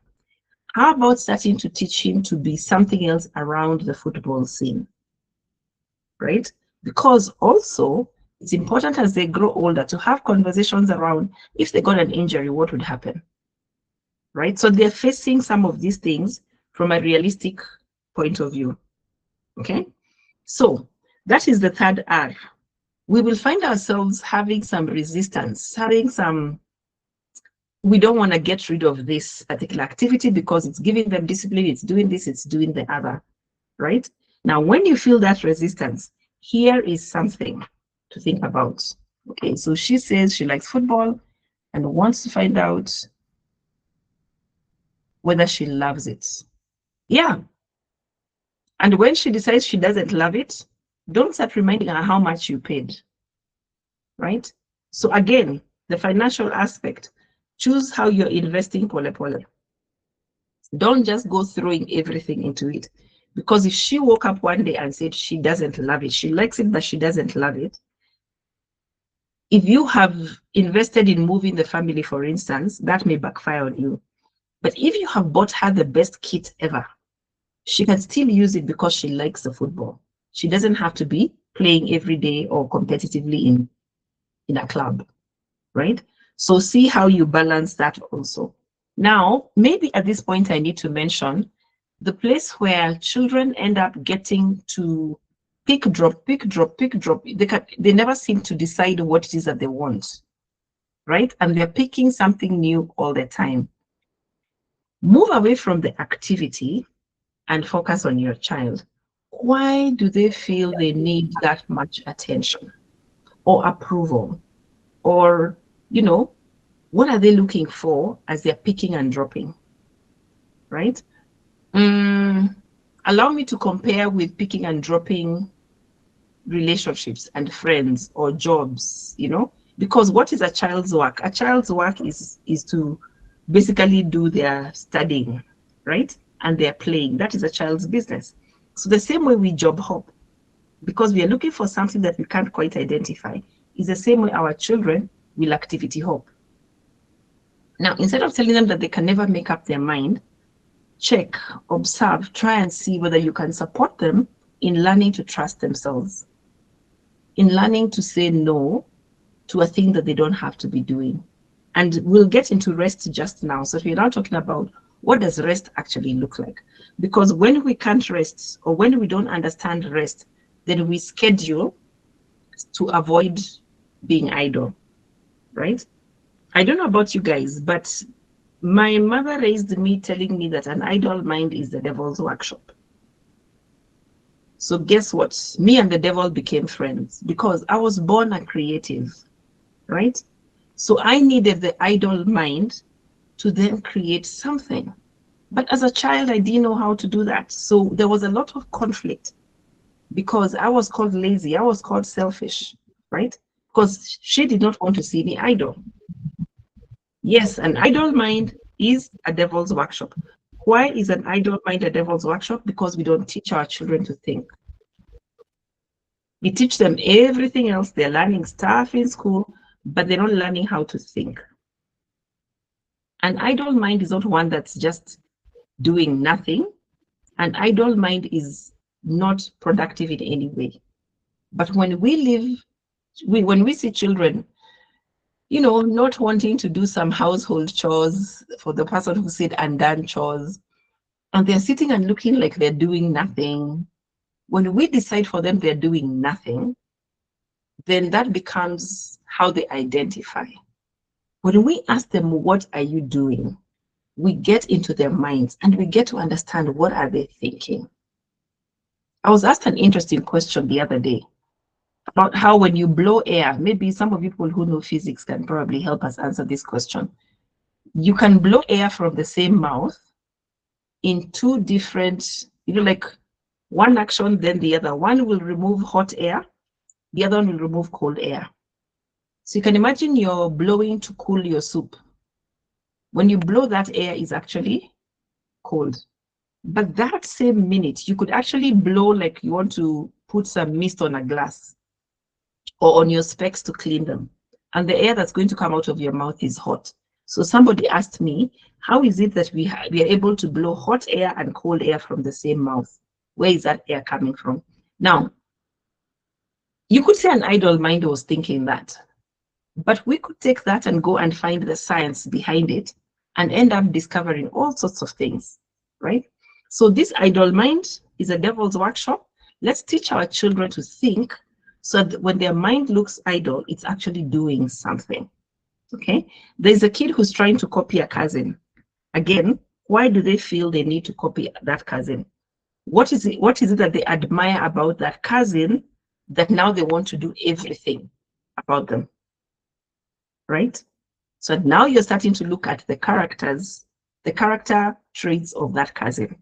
How about starting to teach him to be something else around the football scene, right? Because also, it's important as they grow older to have conversations around, if they got an injury, what would happen, right? So they're facing some of these things from a realistic point of view, okay? So that is the third R. We will find ourselves having some resistance, we don't want to get rid of this particular activity because it's giving them discipline, it's doing this, it's doing the other, right? Now, when you feel that resistance, here is something to think about. Okay, so she says she likes football and wants to find out whether she loves it. Yeah. And when she decides she doesn't love it, don't start reminding her how much you paid, right? So again, the financial aspect, choose how you're investing pole pole. Don't just go throwing everything into it. Because if she woke up one day and said she doesn't love it, she likes it, but she doesn't love it. If you have invested in moving the family, for instance, that may backfire on you. But if you have bought her the best kit ever, she can still use it because she likes the football. She doesn't have to be playing every day or competitively in a club, right? So see how you balance that also. Now, maybe at this point I need to mention the place where children end up getting to pick, drop. They never seem to decide what it is that they want, right? And they're picking something new all the time. Move away from the activity and focus on your child. Why do they feel they need that much attention or approval? Or, you know, what are they looking for as they're picking and dropping, right? Allow me to compare with picking and dropping relationships and friends or jobs, you know, because what is a child's work? A child's work is to basically do their studying, right? And their playing. That is a child's business. So the same way we job hop, because we are looking for something that we can't quite identify, is the same way our children will activity hop. Now, instead of telling them that they can never make up their mind, check, observe, try and see whether you can support them in learning to trust themselves, in learning to say no to a thing that they don't have to be doing. And we'll get into rest just now. So we're now talking about what does rest actually look like? Because when we can't rest or when we don't understand rest, then we schedule to avoid being idle, right? I don't know about you guys, but my mother raised me telling me that an idle mind is the devil's workshop. So guess what? Me and the devil became friends because I was born a creative, right? So I needed the idle mind to then create something. But as a child, I didn't know how to do that. So there was a lot of conflict because I was called lazy, I was called selfish, right? Because she did not want to see me idle. Yes, an idle mind is a devil's workshop. Why is an idle mind a devil's workshop? Because we don't teach our children to think. We teach them everything else. They're learning stuff in school, but they're not learning how to think. An idle mind is not one that's just doing nothing. An idle mind is not productive in any way. But when we see children, not wanting to do some household chores, for the person who said undone chores, and they're sitting and looking like they're doing nothing. When we decide for them they're doing nothing, then that becomes how they identify. When we ask them, what are you doing? We get into their minds and we get to understand what are they thinking. I was asked an interesting question the other day about how when you blow air, maybe some of you people who know physics can probably help us answer this question. You can blow air from the same mouth in two different, like one action, then the other. One will remove hot air, the other one will remove cold air. So you can imagine you're blowing to cool your soup. When you blow, that air is actually cold. But that same minute, you could actually blow like you want to put some mist on a glass or on your specs to clean them. And the air that's going to come out of your mouth is hot. So somebody asked me, how is it that we are able to blow hot air and cold air from the same mouth? Where is that air coming from? Now, you could say an idle mind was thinking that, but we could take that and go and find the science behind it and end up discovering all sorts of things, right? So this idle mind is a devil's workshop. Let's teach our children to think so that when their mind looks idle, it's actually doing something, okay? There's a kid who's trying to copy a cousin. Again, why do they feel they need to copy that cousin? What is it that they admire about that cousin that now they want to do everything about them, right? So now you're starting to look at the character traits of that cousin.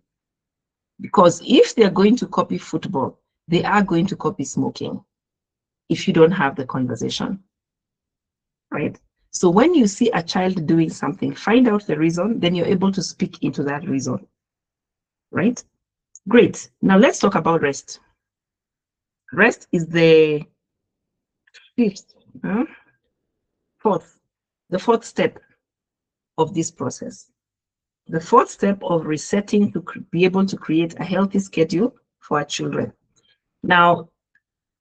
Because if they're going to copy football, they are going to copy smoking if you don't have the conversation, right? So when you see a child doing something, find out the reason, then you're able to speak into that reason, right? Great. Now let's talk about rest. Rest is the fourth step of this process. The fourth step of resetting to be able to create a healthy schedule for our children. Now,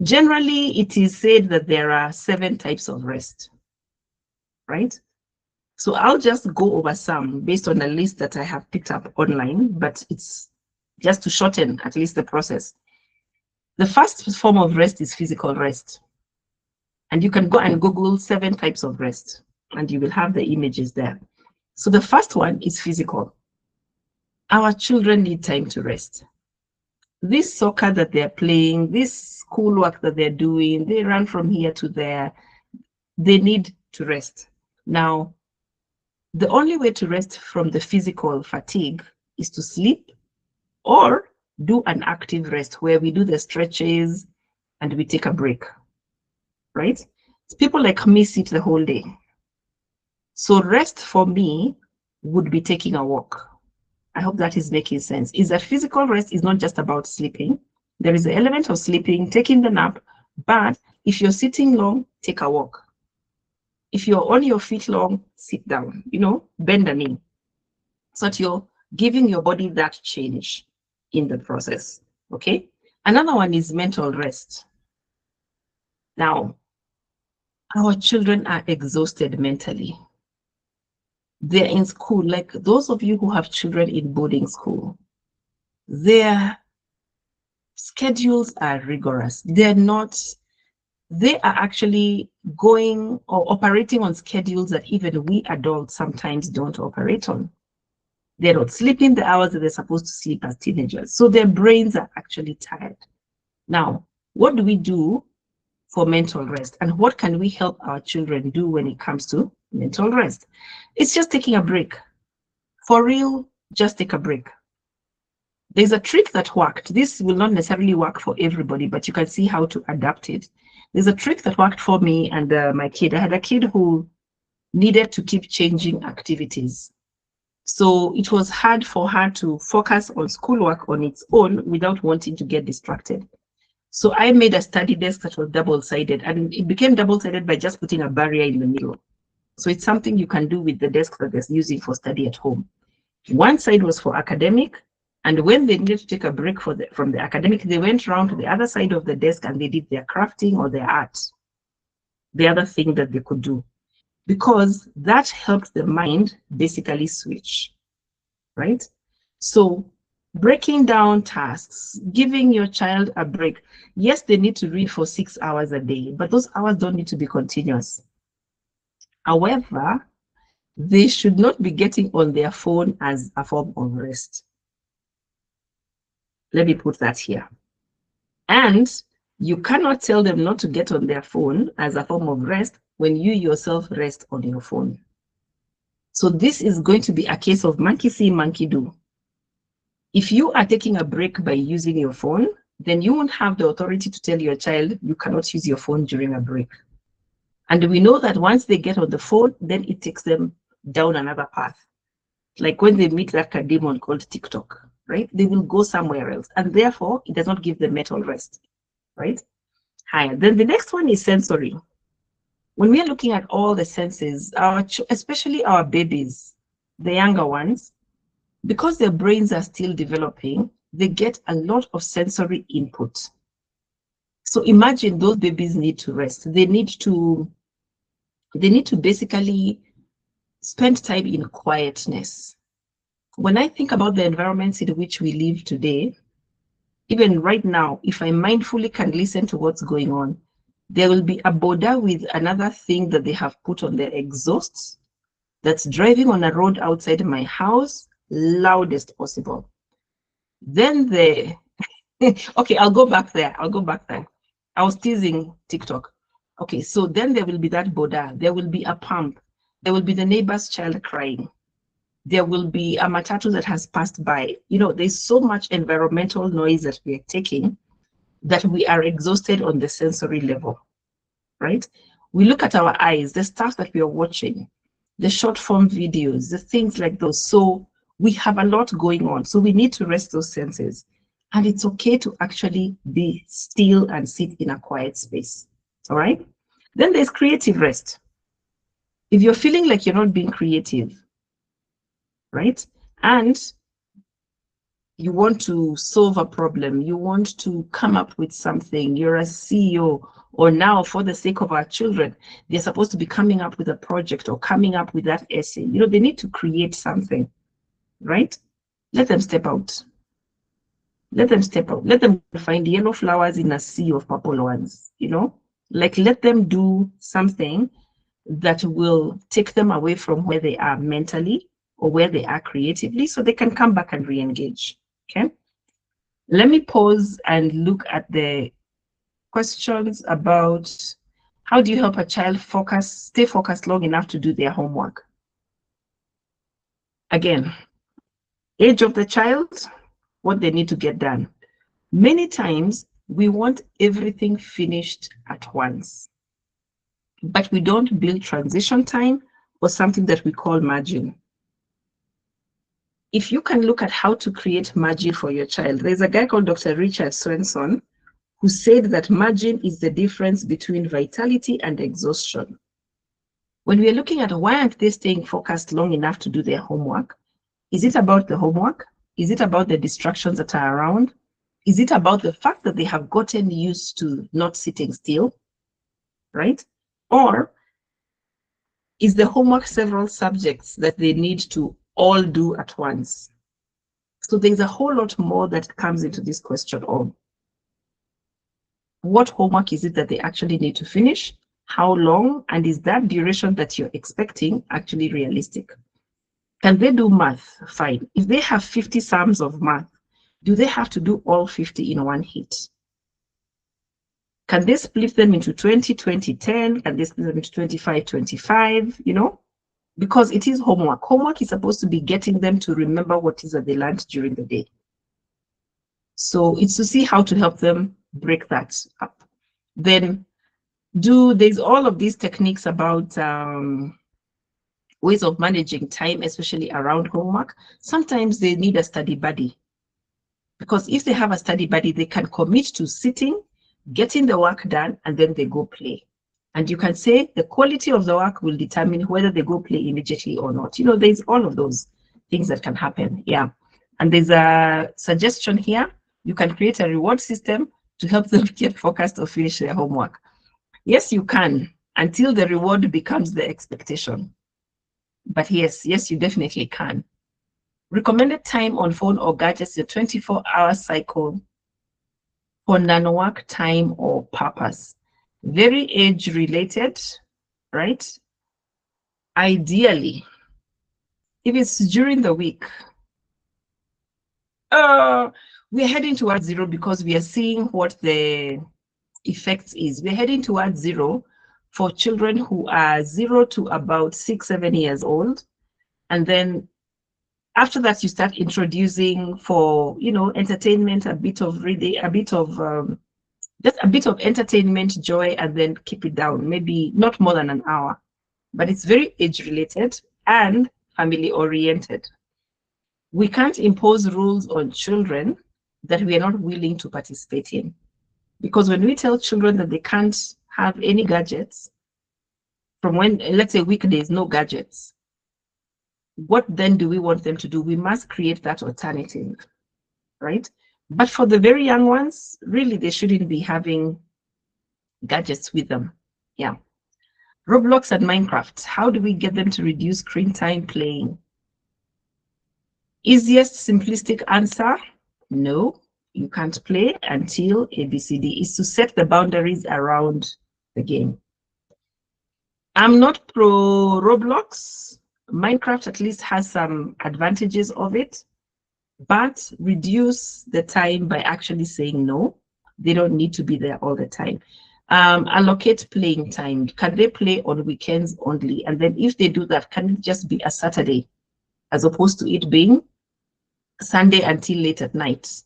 generally, it is said that there are 7 types of rest, right? So I'll just go over some based on a list that I have picked up online, but it's just to shorten at least the process. The first form of rest is physical rest. And you can go and Google 7 types of rest, and you will have the images there. So the first one is physical. Our children need time to rest. This soccer that they're playing, this schoolwork that they're doing, they run from here to there, they need to rest. Now, the only way to rest from the physical fatigue is to sleep or do an active rest where we do the stretches and we take a break, right? People like me sit the whole day. So rest for me would be taking a walk. I hope that is making sense. Is that physical rest is not just about sleeping. There is an element of sleeping, taking the nap, but if you're sitting long, take a walk. If you're on your feet long, sit down, bend a knee. So that you're giving your body that change in the process, okay? Another one is mental rest. Now, our children are exhausted mentally. They're in school, like those of you who have children in boarding school, their schedules are rigorous. They are actually going or operating on schedules that even we adults sometimes don't operate on. They're not sleeping the hours that they're supposed to sleep as teenagers. So their brains are actually tired. Now, what do we do for mental rest? And what can we help our children do when it comes to mental rest? It's just taking a break. For real, just take a break. There's a trick that worked. This will not necessarily work for everybody, but you can see how to adapt it. There's a trick that worked for me and my kid. I had a kid who needed to keep changing activities. So it was hard for her to focus on schoolwork on its own without wanting to get distracted. So I made a study desk that was double-sided, and it became double-sided by just putting a barrier in the middle. So it's something you can do with the desk that they're using for study at home. One side was for academic, and when they needed to take a break from the academic, they went around to the other side of the desk and they did their crafting or their art, the other thing that they could do, because that helped the mind basically switch, right? So breaking down tasks, giving your child a break. Yes, they need to read for 6 hours a day, but those hours don't need to be continuous. However, they should not be getting on their phone as a form of rest. Let me put that here. And you cannot tell them not to get on their phone as a form of rest when you yourself rest on your phone. So this is going to be a case of monkey see, monkey do. If you are taking a break by using your phone, then you won't have the authority to tell your child you cannot use your phone during a break. And we know that once they get on the phone, then it takes them down another path. Like when they meet that demon called TikTok, right? They will go somewhere else. And therefore, it does not give them mental rest, right? Higher. Then the next one is sensory. When we are looking at all the senses, especially our babies, the younger ones, because their brains are still developing, they get a lot of sensory input. So imagine those babies need to rest. They need to basically spend time in quietness. When I think about the environments in which we live today, even right now, if I mindfully can listen to what's going on, there will be a border with another thing that they have put on their exhausts that's driving on a road outside my house, loudest possible. Then okay, I'll go back there. I was teasing TikTok. Okay, so then there will be that border. There will be a pump. There will be the neighbor's child crying. There will be a matatu that has passed by. You know, there's so much environmental noise that we are taking that we are exhausted on the sensory level, right? We look at our eyes, the stuff that we are watching, the short form videos, the things like those. So we have a lot going on. So we need to rest those senses. And it's okay to actually be still and sit in a quiet space, all right? Then there's creative rest. If you're feeling like you're not being creative, right? And you want to solve a problem, you want to come up with something, you're a CEO, or now for the sake of our children, they're supposed to be coming up with a project or coming up with that essay. You know, they need to create something, right? Let them step out. Let them step out. Let them find yellow flowers in a sea of purple ones, you know? Like, let them do something that will take them away from where they are mentally or where they are creatively so they can come back and re-engage, okay? Let me pause and look at the questions about how do you help a child stay focused long enough to do their homework? Again, age of the child, what they need to get done. Many times, we want everything finished at once, but we don't build transition time or something that we call margin. If you can look at how to create margin for your child, there's a guy called Dr. Richard Swenson who said that margin is the difference between vitality and exhaustion. When we are looking at why aren't they staying focused long enough to do their homework, is it about the homework? Is it about the distractions that are around? Is it about the fact that they have gotten used to not sitting still, right? Or is the homework several subjects that they need to all do at once? So there's a whole lot more that comes into this question of what homework is it that they actually need to finish, how long, and is that duration that you're expecting actually realistic? Can they do math? Fine. If they have 50 sums of math, do they have to do all 50 in one hit? Can they split them into 20, 20, 10? Can they split them into 25, 25? You know, because it is homework. Homework is supposed to be getting them to remember what is that they learned during the day. So it's to see how to help them break that up. Then there's all of these techniques about ways of managing time, especially around homework. Sometimes they need a study buddy, because if they have a study buddy, they can commit to sitting, getting the work done, and then they go play. And you can say the quality of the work will determine whether they go play immediately or not. You know, there's all of those things that can happen. Yeah. And there's a suggestion here. You can create a reward system to help them get focused or finish their homework. Yes, you can, until the reward becomes the expectation. But yes, you definitely can. Recommended time on phone or gadgets, a 24-hour cycle for non-work time or purpose. Very age related, right? Ideally, if it's during the week, we're heading towards zero, because we are seeing what the effects is. We're heading towards zero for children who are 0 to about 6-7 years old. And then after that, you start introducing, for, you know, entertainment, a bit of reading, just a bit of entertainment, joy, and then keep it down, maybe not more than an hour. But it's very age related and family oriented. We can't impose rules on children that we are not willing to participate in. Because when we tell children that they can't have any gadgets, from when, let's say weekdays, no gadgets, what then do we want them to do? We must create that alternative, right? But for the very young ones, really, they shouldn't be having gadgets with them. Yeah. Roblox and Minecraft, how do we get them to reduce screen time playing? Easiest simplistic answer, no, you can't play until ABCD, is to set the boundaries around the game. I'm not pro Roblox. Minecraft at least has some advantages of it, but reduce the time by actually saying no. They don't need to be there all the time. Allocate playing time. Can they play on weekends only? And then if they do that, can it just be a Saturday as opposed to it being Sunday until late at night,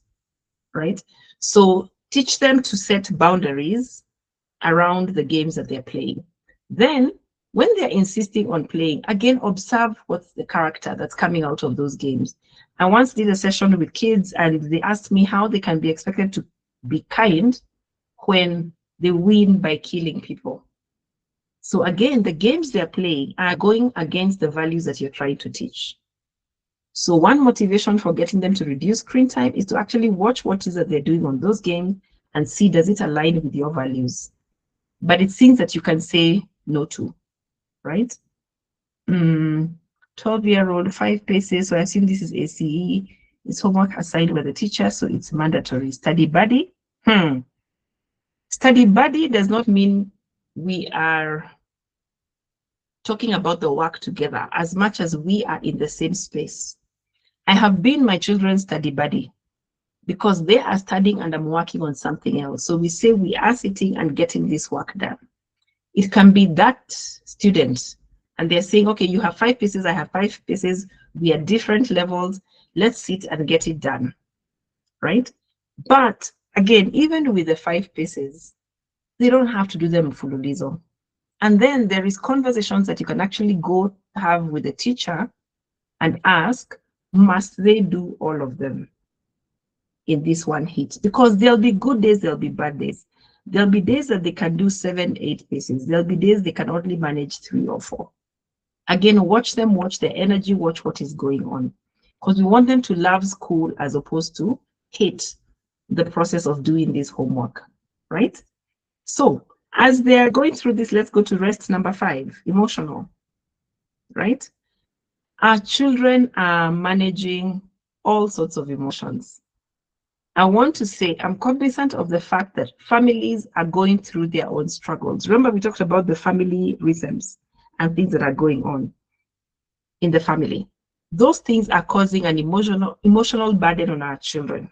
right? So teach them to set boundaries around the games that they're playing. Then when they're insisting on playing, again, observe what's the character that's coming out of those games. I once did a session with kids and they asked me how they can be expected to be kind when they win by killing people. So again, the games they're playing are going against the values that you're trying to teach. So one motivation for getting them to reduce screen time is to actually watch what it is that they're doing on those games and see, does it align with your values? But it's things that you can say no to, right? 12-year-old, 5 paces, so I assume this is ACE. It's homework assigned by the teacher, so it's mandatory. Study buddy. Study buddy does not mean we are talking about the work together as much as we are in the same space. I have been my children's study buddy because they are studying and I'm working on something else. So we say we are sitting and getting this work done. It can be that student and they're saying, okay, you have 5 pieces, I have 5 pieces, we are different levels, let's sit and get it done, right? But again, even with the 5 pieces, they don't have to do them fululizo. And then there is conversations that you can actually go have with the teacher and ask, must they do all of them in this one hit? Because there'll be good days, there'll be bad days. There'll be days that they can do 7, 8 pieces. There'll be days they can only manage 3 or 4. Again, watch them, watch their energy, watch what is going on. Because we want them to love school as opposed to hate the process of doing this homework, right? So as they're going through this, let's go to rest number 5, emotional, right? Our children are managing all sorts of emotions. I want to say I'm cognizant of the fact that families are going through their own struggles. Remember, we talked about the family rhythms and things that are going on in the family. Those things are causing an emotional burden on our children.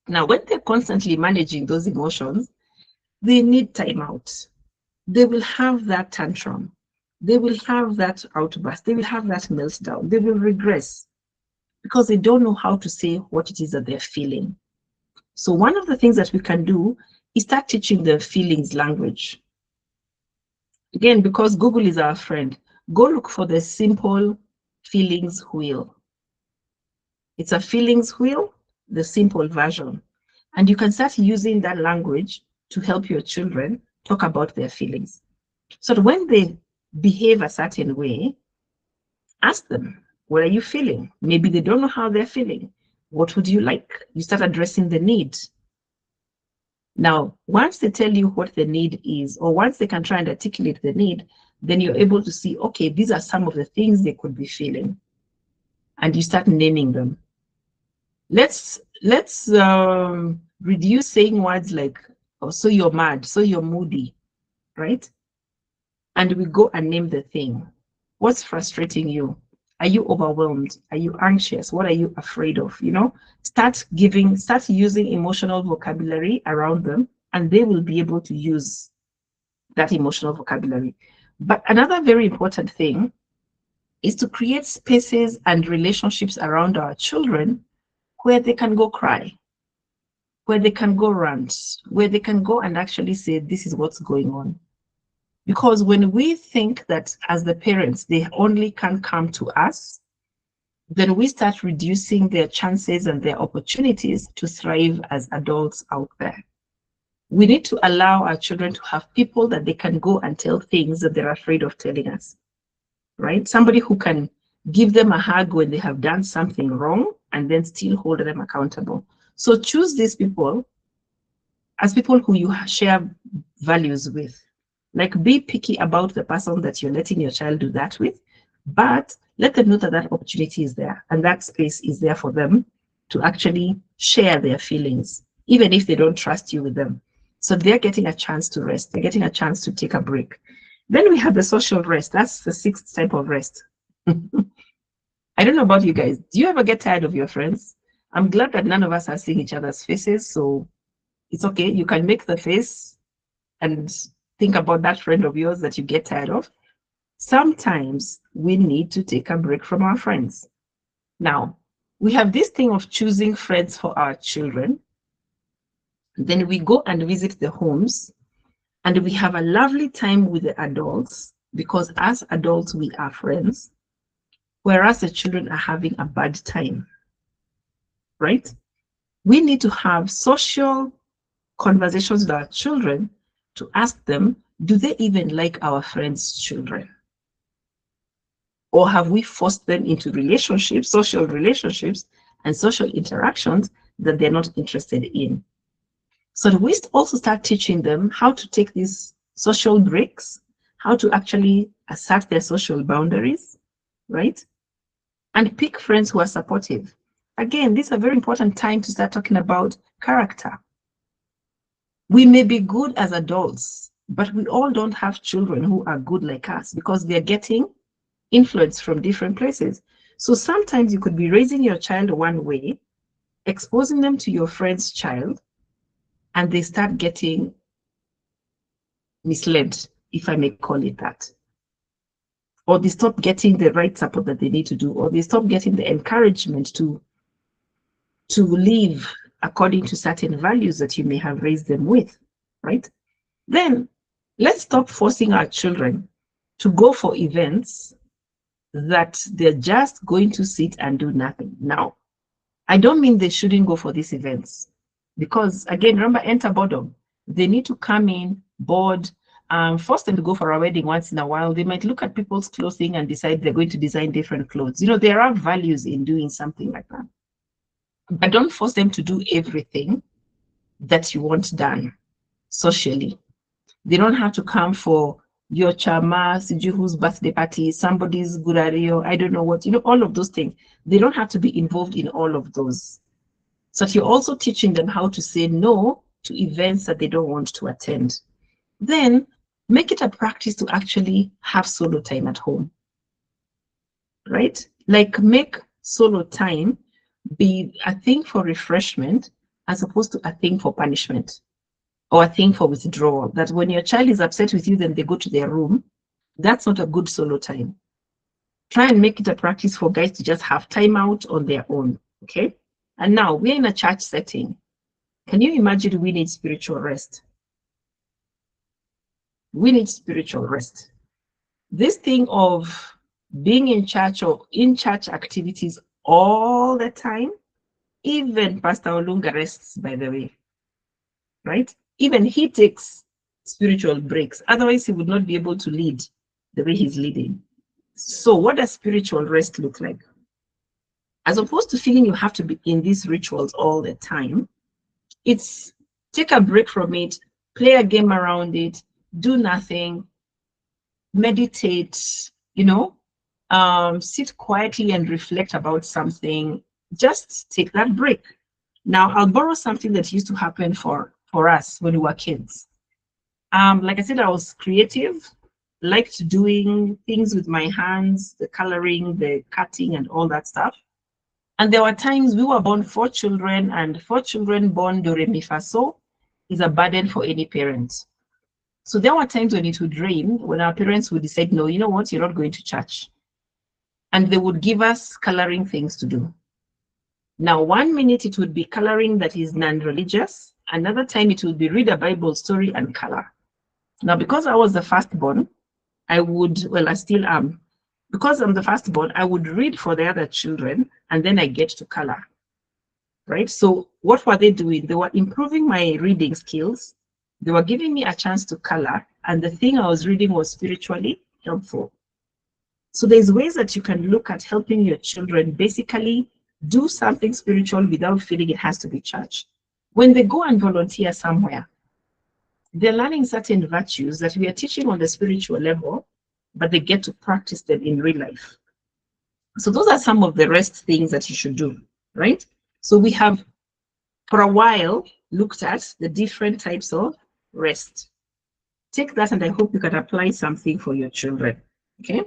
Now, when they're constantly managing those emotions, they need time out. They will have that tantrum. They will have that outburst. They will have that meltdown. They will regress because they don't know how to say what it is that they're feeling. So one of the things that we can do is start teaching them feelings language. Again, because Google is our friend, go look for the simple feelings wheel. It's a feelings wheel, the simple version. And you can start using that language to help your children talk about their feelings. So that when they behave a certain way, ask them, what are you feeling? Maybe they don't know how they're feeling. What would you like? You start addressing the need. Now, once they tell you what the need is, or once they can try and articulate the need, then you're able to see, okay, these are some of the things they could be feeling. And you start naming them. Let's reduce saying words like, oh, so you're mad, so you're moody, right? And we go and name the thing. What's frustrating you? Are you overwhelmed? Are you anxious? What are you afraid of? You know, start using emotional vocabulary around them, and they will be able to use that emotional vocabulary. But another very important thing is to create spaces and relationships around our children where they can go cry, where they can go rant, where they can go and actually say, this is what's going on. Because when we think that as the parents, they only can come to us, then we start reducing their chances and their opportunities to thrive as adults out there. We need to allow our children to have people that they can go and tell things that they're afraid of telling us, right? Somebody who can give them a hug when they have done something wrong and then still hold them accountable. So choose these people as people who you share values with. Like, be picky about the person that you're letting your child do that with, but let them know that that opportunity is there and that space is there for them to actually share their feelings, even if they don't trust you with them. So they're getting a chance to rest. They're getting a chance to take a break. Then we have the social rest. That's the 6th type of rest. I don't know about you guys. Do you ever get tired of your friends? I'm glad that none of us are seeing each other's faces, so it's okay. You can make the face and think about that friend of yours that you get tired of. Sometimes we need to take a break from our friends. Now, we have this thing of choosing friends for our children. Then we go and visit the homes and we have a lovely time with the adults, because as adults, we are friends, whereas the children are having a bad time, right? We need to have social conversations with our children to ask them, do they even like our friends' children? Or have we forced them into relationships, social relationships, and social interactions that they're not interested in? So we also start teaching them how to take these social breaks, how to actually assert their social boundaries, right? And pick friends who are supportive. Again, this is a very important time to start talking about character. We may be good as adults, but we all don't have children who are good like us, because they're getting influence from different places. So sometimes you could be raising your child one way, exposing them to your friend's child, and they start getting misled, if I may call it that. Or they stop getting the right support that they need to do, or they stop getting the encouragement to live according to certain values that you may have raised them with, right? Then let's stop forcing our children to go for events that they're just going to sit and do nothing. Now, I don't mean they shouldn't go for these events, because again, remember, enter boredom. They need to come in bored, force them to go for a wedding once in a while. They might look at people's clothing and decide they're going to design different clothes. You know, there are values in doing something like that. But don't force them to do everything that you want done socially. They don't have to come for your chama, whose birthday party, somebody's gurario, I don't know what, you know, all of those things. They don't have to be involved in all of those. So you're also teaching them how to say no to events that they don't want to attend. Then make it a practice to actually have solo time at home, right? Like, make solo time be a thing for refreshment as opposed to a thing for punishment or a thing for withdrawal. That when your child is upset with you, then they go to their room. That's not a good solo time. Try and make it a practice for guys to just have time out on their own, okay? And now we're in a church setting. Can you imagine we need spiritual rest? We need spiritual rest. this thing of being in church or in church activities all the time, even Pastor Olunga rests, by the way, right? Even he takes spiritual breaks. Otherwise, he would not be able to lead the way he's leading. So what does spiritual rest look like? As opposed to feeling you have to be in these rituals all the time, it's take a break from it, play a game around it, do nothing, meditate, sit quietly and reflect about something. Just take that break. Now, I'll borrow something that used to happen for us when we were kids. Like I said, I was creative, liked doing things with my hands, the coloring, the cutting, and all that stuff. And there were times we were born 4 children, and 4 children born do re mi fa so is a burden for any parent. So there were times when it would rain, when our parents would decide, no, you know what, you're not going to church. And they would give us coloring things to do. Now, 1 minute it would be coloring that is non-religious. Another time it would be read a Bible story and color. Now, because I was the firstborn, I still am. Because I'm the firstborn, I would read for the other children, and then I get to color, right? So what were they doing? They were improving my reading skills. They were giving me a chance to color, and the thing I was reading was spiritually helpful. So there's ways that you can look at helping your children basically do something spiritual without feeling it has to be church. When they go and volunteer somewhere, they're learning certain virtues that we are teaching on the spiritual level, but they get to practice them in real life. So those are some of the rest things that you should do, right? So we have, for a while, looked at the different types of rest. Take that, and I hope you can apply something for your children, okay?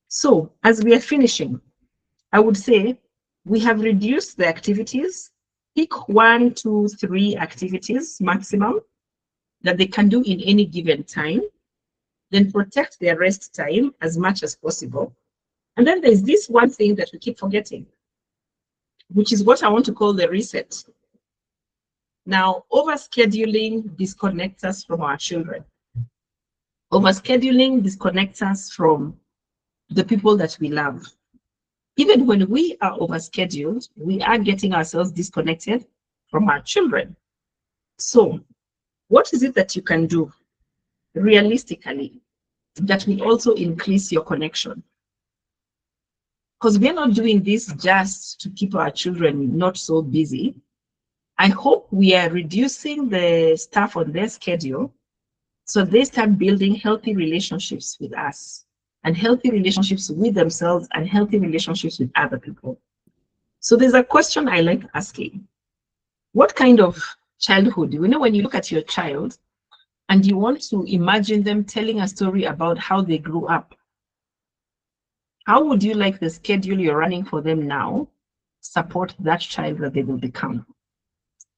So as we are finishing, I would say we have reduced the activities. Pick 1, 2, 3 activities maximum that they can do in any given time. Then protect their rest time as much as possible. And then there's this one thing that we keep forgetting, which is what I want to call the reset. Now, overscheduling disconnects us from our children. Overscheduling disconnects us from the people that we love. Even when we are overscheduled, we are getting ourselves disconnected from our children. So, what is it that you can do realistically that will also increase your connection? Because we're not doing this just to keep our children not so busy. I hope we are reducing the stuff on their schedule so they start building healthy relationships with us, and healthy relationships with themselves, and healthy relationships with other people. So there's a question I like asking. What kind of childhood? You know, when you look at your child and you want to imagine them telling a story about how they grew up, how would you like the schedule you're running for them now support that child that they will become?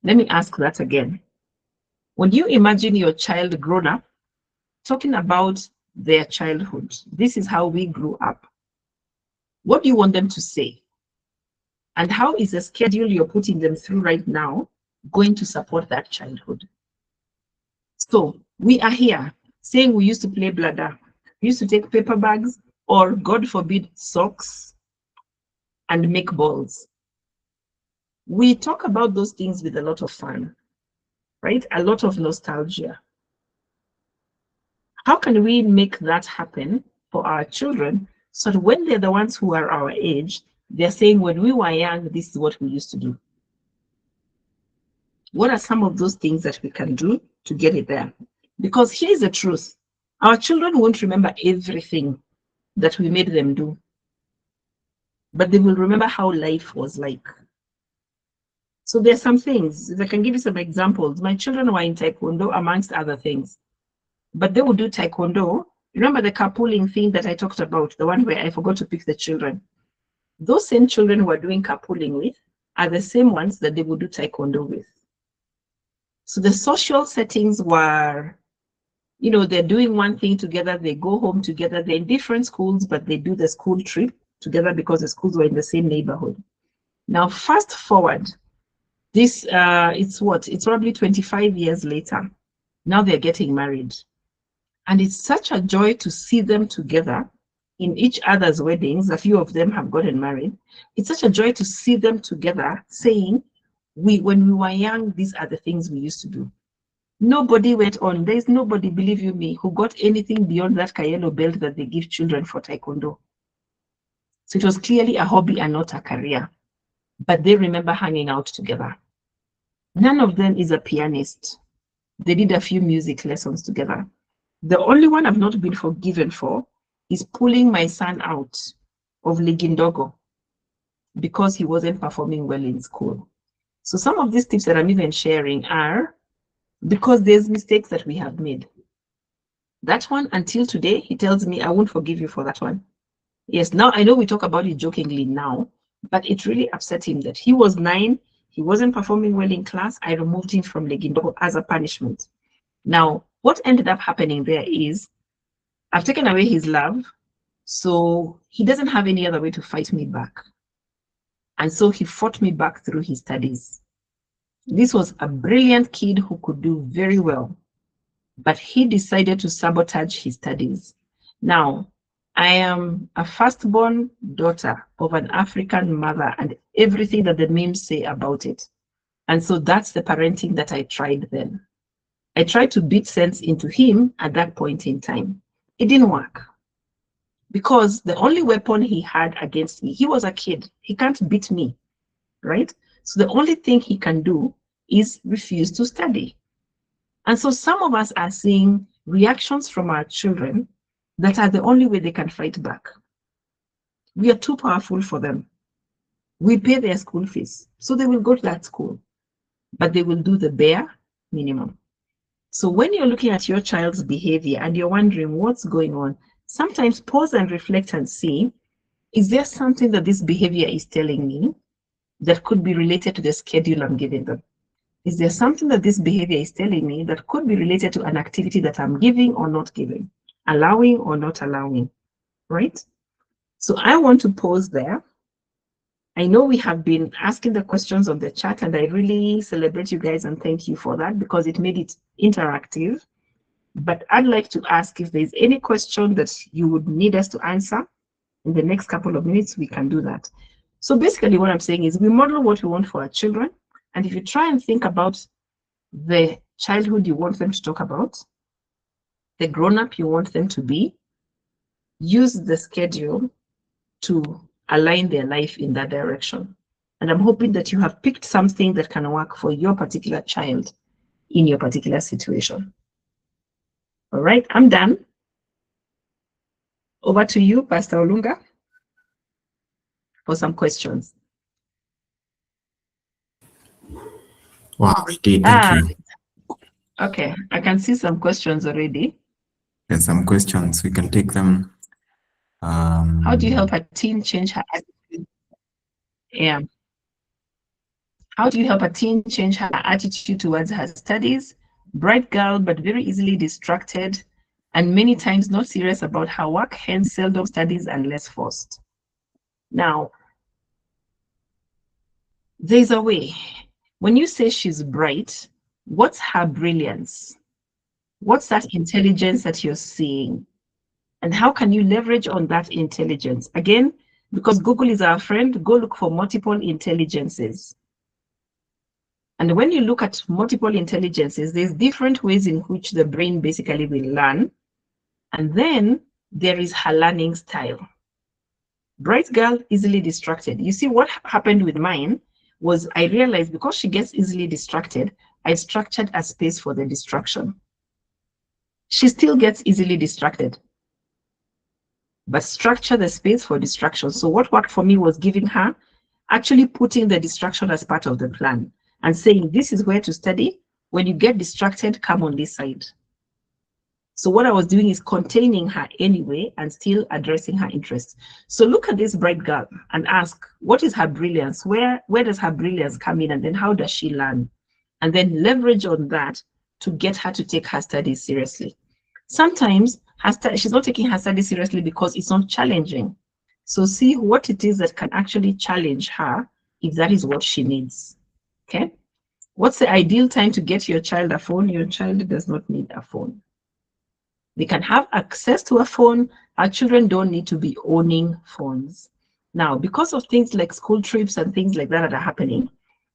Let me ask that again. When you imagine your child grown up, talking about their childhood, this is how we grew up, what do you want them to say? And how is the schedule you're putting them through right now going to support that childhood? So we are here saying we used to play bladder, we used to take paper bags, or God forbid, socks, and make balls. We talk about those things with a lot of fun, right? A lot of nostalgia. How can we make that happen for our children so that when they're the ones who are our age, they're saying, when we were young, this is what we used to do? What are some of those things that we can do to get it there? Because here's the truth. Our children won't remember everything that we made them do, but they will remember how life was like. So there are some things, if I can give you some examples. My children were in Taekwondo, amongst other things, but they would do Taekwondo. Remember the carpooling thing that I talked about, the one where I forgot to pick the children? Those same children who are doing carpooling with are the same ones that they would do Taekwondo with. So the social settings were, you know, they're doing one thing together, they go home together, they're in different schools, but they do the school trip together because the schools were in the same neighborhood. Now, fast forward, this, it's probably 25 years later. Now they're getting married. And it's such a joy to see them together in each other's weddings. A few of them have gotten married. It's such a joy to see them together saying, when we were young, these are the things we used to do. Nobody went on. There's nobody, believe you me, who got anything beyond that Kayelo belt that they give children for taekwondo. So it was clearly a hobby and not a career. But they remember hanging out together. None of them is a pianist. They did a few music lessons together. The only one I've not been forgiven for is pulling my son out of Ligindogo because he wasn't performing well in school. So some of these tips that I'm even sharing are because there's mistakes that we have made. That one, until today, he tells me, I won't forgive you for that one. Yes, now I know we talk about it jokingly now, but it really upset him that he was 9, he wasn't performing well in class. I removed him from Legindo as a punishment. Now, what ended up happening there is I've taken away his love, so he doesn't have any other way to fight me back. And so he fought me back through his studies. This was a brilliant kid who could do very well, but he decided to sabotage his studies. Now, I am a firstborn daughter of an African mother and everything that the memes say about it. And so that's the parenting that I tried then. I tried to beat sense into him at that point in time. It didn't work because the only weapon he had against me, he was a kid. He can't beat me, right? So the only thing he can do is refuse to study. And so some of us are seeing reactions from our children that are the only way they can fight back. We are too powerful for them. We pay their school fees, so they will go to that school, but they will do the bare minimum. So when you're looking at your child's behavior and you're wondering what's going on, sometimes pause and reflect and see, is there something that this behavior is telling me that could be related to the schedule I'm giving them? Is there something that this behavior is telling me that could be related to an activity that I'm giving or not giving? Allowing or not allowing, right? So I want to pause there. I know we have been asking the questions on the chat, and I really celebrate you guys and thank you for that because it made it interactive. But I'd like to ask if there's any question that you would need us to answer in the next couple of minutes, we can do that. So basically what I'm saying is we model what we want for our children. And if you try and think about the childhood you want them to talk about, the grown-up you want them to be, use the schedule to align their life in that direction. And I'm hoping that you have picked something that can work for your particular child in your particular situation. All right, I'm done. Over to you, Pastor Olunga, for some questions. Wow, we did. Thank you. Okay, I can see some questions already. There's some questions. We can take them. How do you help a teen change her attitude? Yeah. How do you help a teen change her attitude towards her studies? Bright girl, but very easily distracted, and many times not serious about her work, hence seldom studies and less forced. Now, there's a way. When you say she's bright, what's her brilliance? What's that intelligence that you're seeing? And how can you leverage on that intelligence? Again, because Google is our friend, go look for multiple intelligences. And when you look at multiple intelligences, there's different ways in which the brain basically will learn. And then there is her learning style. Bright girl, easily distracted. You see, what happened with mine was I realized because she gets easily distracted, I structured a space for the distraction. She still gets easily distracted, but structure the space for distraction. So what worked for me was giving her, actually putting the distraction as part of the plan and saying, this is where to study. When you get distracted, come on this side. So what I was doing is containing her anyway and still addressing her interests. So look at this bright girl and ask, what is her brilliance? Where does her brilliance come in? And then how does she learn? And then leverage on that to get her to take her studies seriously. Sometimes she's not taking her studies seriously because it's not challenging. So see what it is that can actually challenge her if that is what she needs. Okay? What's the ideal time to get your child a phone? Your child does not need a phone. They can have access to a phone. Our children don't need to be owning phones. Now, because of things like school trips and things like that are happening,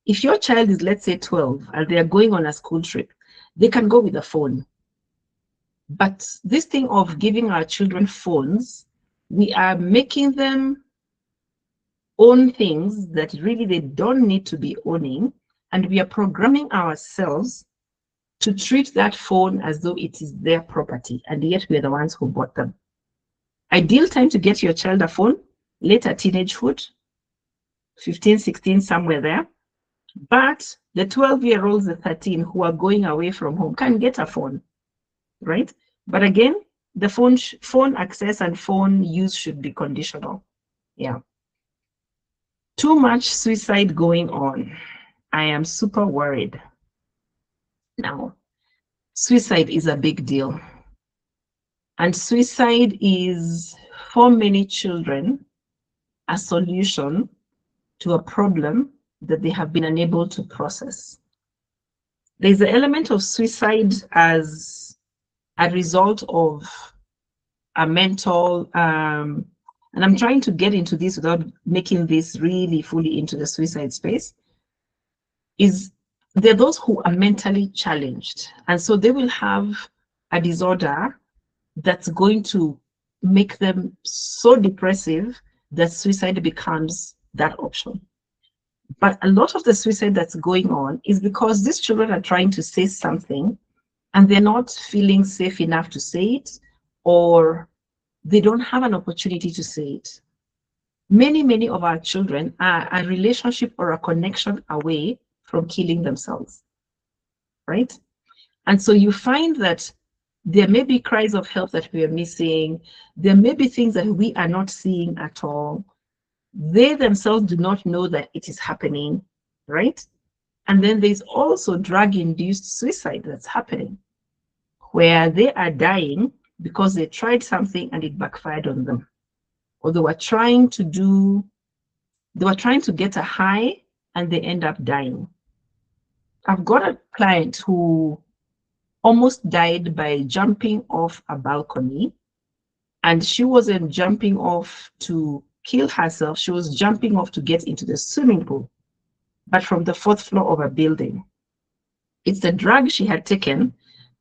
if your child is, let's say, 12 and they are going on a school trip, they can go with a phone. But this thing of giving our children phones, we are making them own things that really they don't need to be owning, and we are programming ourselves to treat that phone as though it is their property, and yet we're the ones who bought them. Ideal time to get your child a phone, later teenagehood, 15, 16, somewhere there. But the 12-year-olds, the 13 who are going away from home can get a phone, right? But again, the phone access and phone use should be conditional. Yeah. Too much suicide going on. I am super worried. Now, suicide is a big deal. And suicide is, for many children, a solution to a problem that they have been unable to process. There's an element of suicide as a result of a mental, and I'm trying to get into this without making this really fully into the suicide space, is there are those who are mentally challenged. And so they will have a disorder that's going to make them so depressive that suicide becomes that option. But a lot of the suicide that's going on is because these children are trying to say something and they're not feeling safe enough to say it, or they don't have an opportunity to say it. Many of our children are a relationship or a connection away from killing themselves, right? And so you find that there may be cries of help that we are missing. There may be things that we are not seeing at all. They themselves do not know that it is happening, right? And then there's also drug-induced suicide that's happening, where they are dying because they tried something and it backfired on them. Or they were trying to get a high and they end up dying. I've got a client who almost died by jumping off a balcony, and she wasn't jumping off to kill herself, she was jumping off to get into the swimming pool, but from the 4th floor of a building. It's the drug she had taken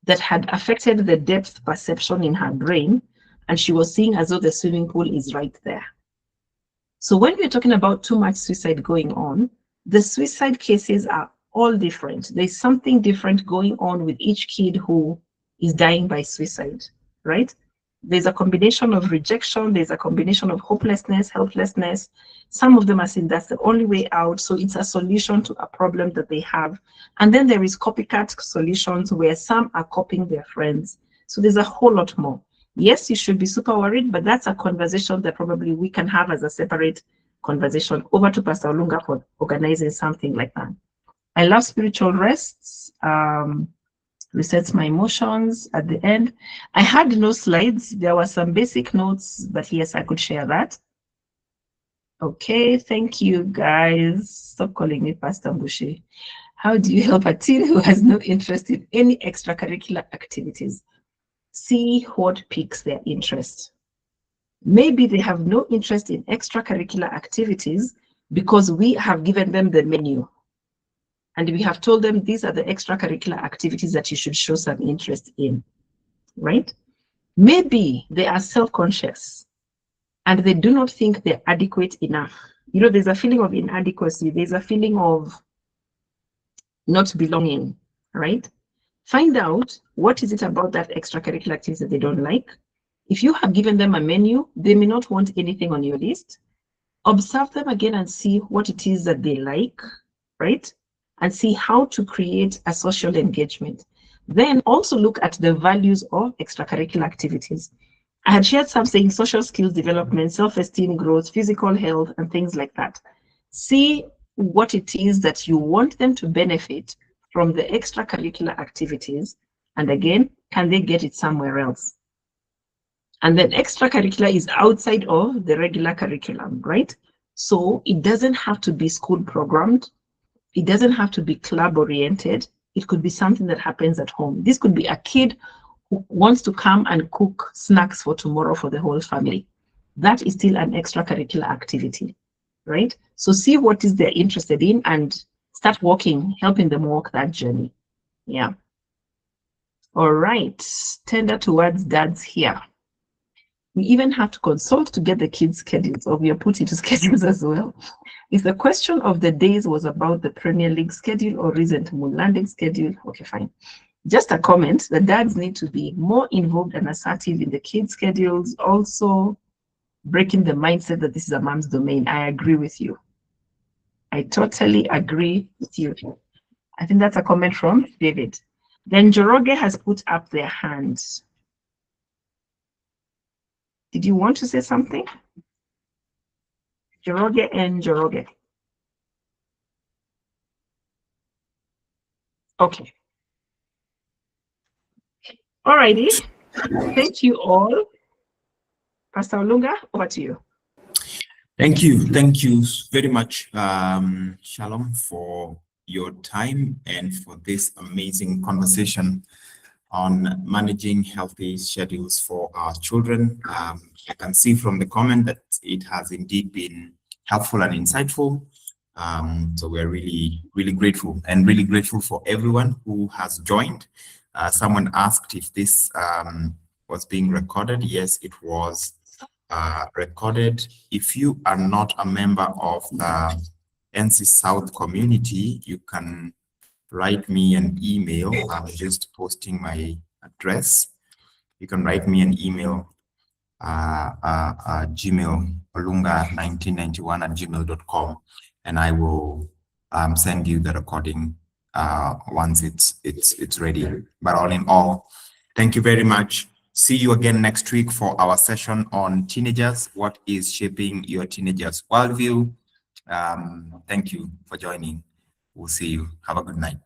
that had affected the depth perception in her brain, and she was seeing as though the swimming pool is right there. So when we're talking about too much suicide going on, the suicide cases are all different. There's something different going on with each kid who is dying by suicide, right? There's a combination of rejection, there's a combination of hopelessness, helplessness. Some of them are saying that's the only way out, so it's a solution to a problem that they have. And then there is copycat solutions where some are copying their friends. So there's a whole lot more. Yes, you should be super worried, but that's a conversation that probably we can have as a separate conversation. Over to Pastor Olunga for organizing something like that. I love spiritual rests. Resets my emotions at the end. I had no slides. There were some basic notes, but yes, I could share that. Okay, thank you guys. Stop calling me Pastor Mbushi. How do you help a teen who has no interest in any extracurricular activities? See what piques their interest. Maybe they have no interest in extracurricular activities because we have given them the menu. And we have told them these are the extracurricular activities that you should show some interest in, right? Maybe they are self-conscious and they do not think they're adequate enough. You know, there's a feeling of inadequacy. There's a feeling of not belonging, right? Find out what is it about that extracurricular activity that they don't like. If you have given them a menu, they may not want anything on your list. Observe them again and see what it is that they like, right? And see how to create a social engagement. Then also look at the values of extracurricular activities. I had shared something, social skills development, self-esteem growth, physical health, and things like that. See what it is that you want them to benefit from the extracurricular activities. And again, can they get it somewhere else? And then extracurricular is outside of the regular curriculum, right? So it doesn't have to be school programmed. It doesn't have to be club oriented. It could be something that happens at home. This could be a kid who wants to come and cook snacks for tomorrow for the whole family. That is still an extracurricular activity, right? So see what is they're interested in and start walking, helping them walk that journey. Yeah. All right. Tender towards dads here. We even have to consult to get the kids' schedules, or we are put into schedules as well. If the question of the days was about the Premier League schedule or recent moon landing schedule, okay, fine. Just a comment, the dads need to be more involved and assertive in the kids' schedules, also breaking the mindset that this is a mom's domain. I agree with you. I totally agree with you. I think that's a comment from David. Then Joroge has put up their hands. Did you want to say something? Joroge and Joroge. Okay. Alrighty. Thank you all. Pastor Olunga, over to you. Thank you. Thank you very much, Shalom, for your time and for this amazing conversation on managing healthy schedules for our children. I can see from the comment that it has indeed been helpful and insightful. So we're really, really grateful, and really grateful for everyone who has joined. Someone asked if this was being recorded. Yes, it was recorded. If you are not a member of the NC South community, you can write me an email. I'm just posting my address. You can write me an email, Gmail, olunga1991@gmail.com, and I will send you the recording once it's ready. But all in all, thank you very much. See you again next week for our session on teenagers. What is shaping your teenagers' worldview? Thank you for joining. We'll see you. Have a good night.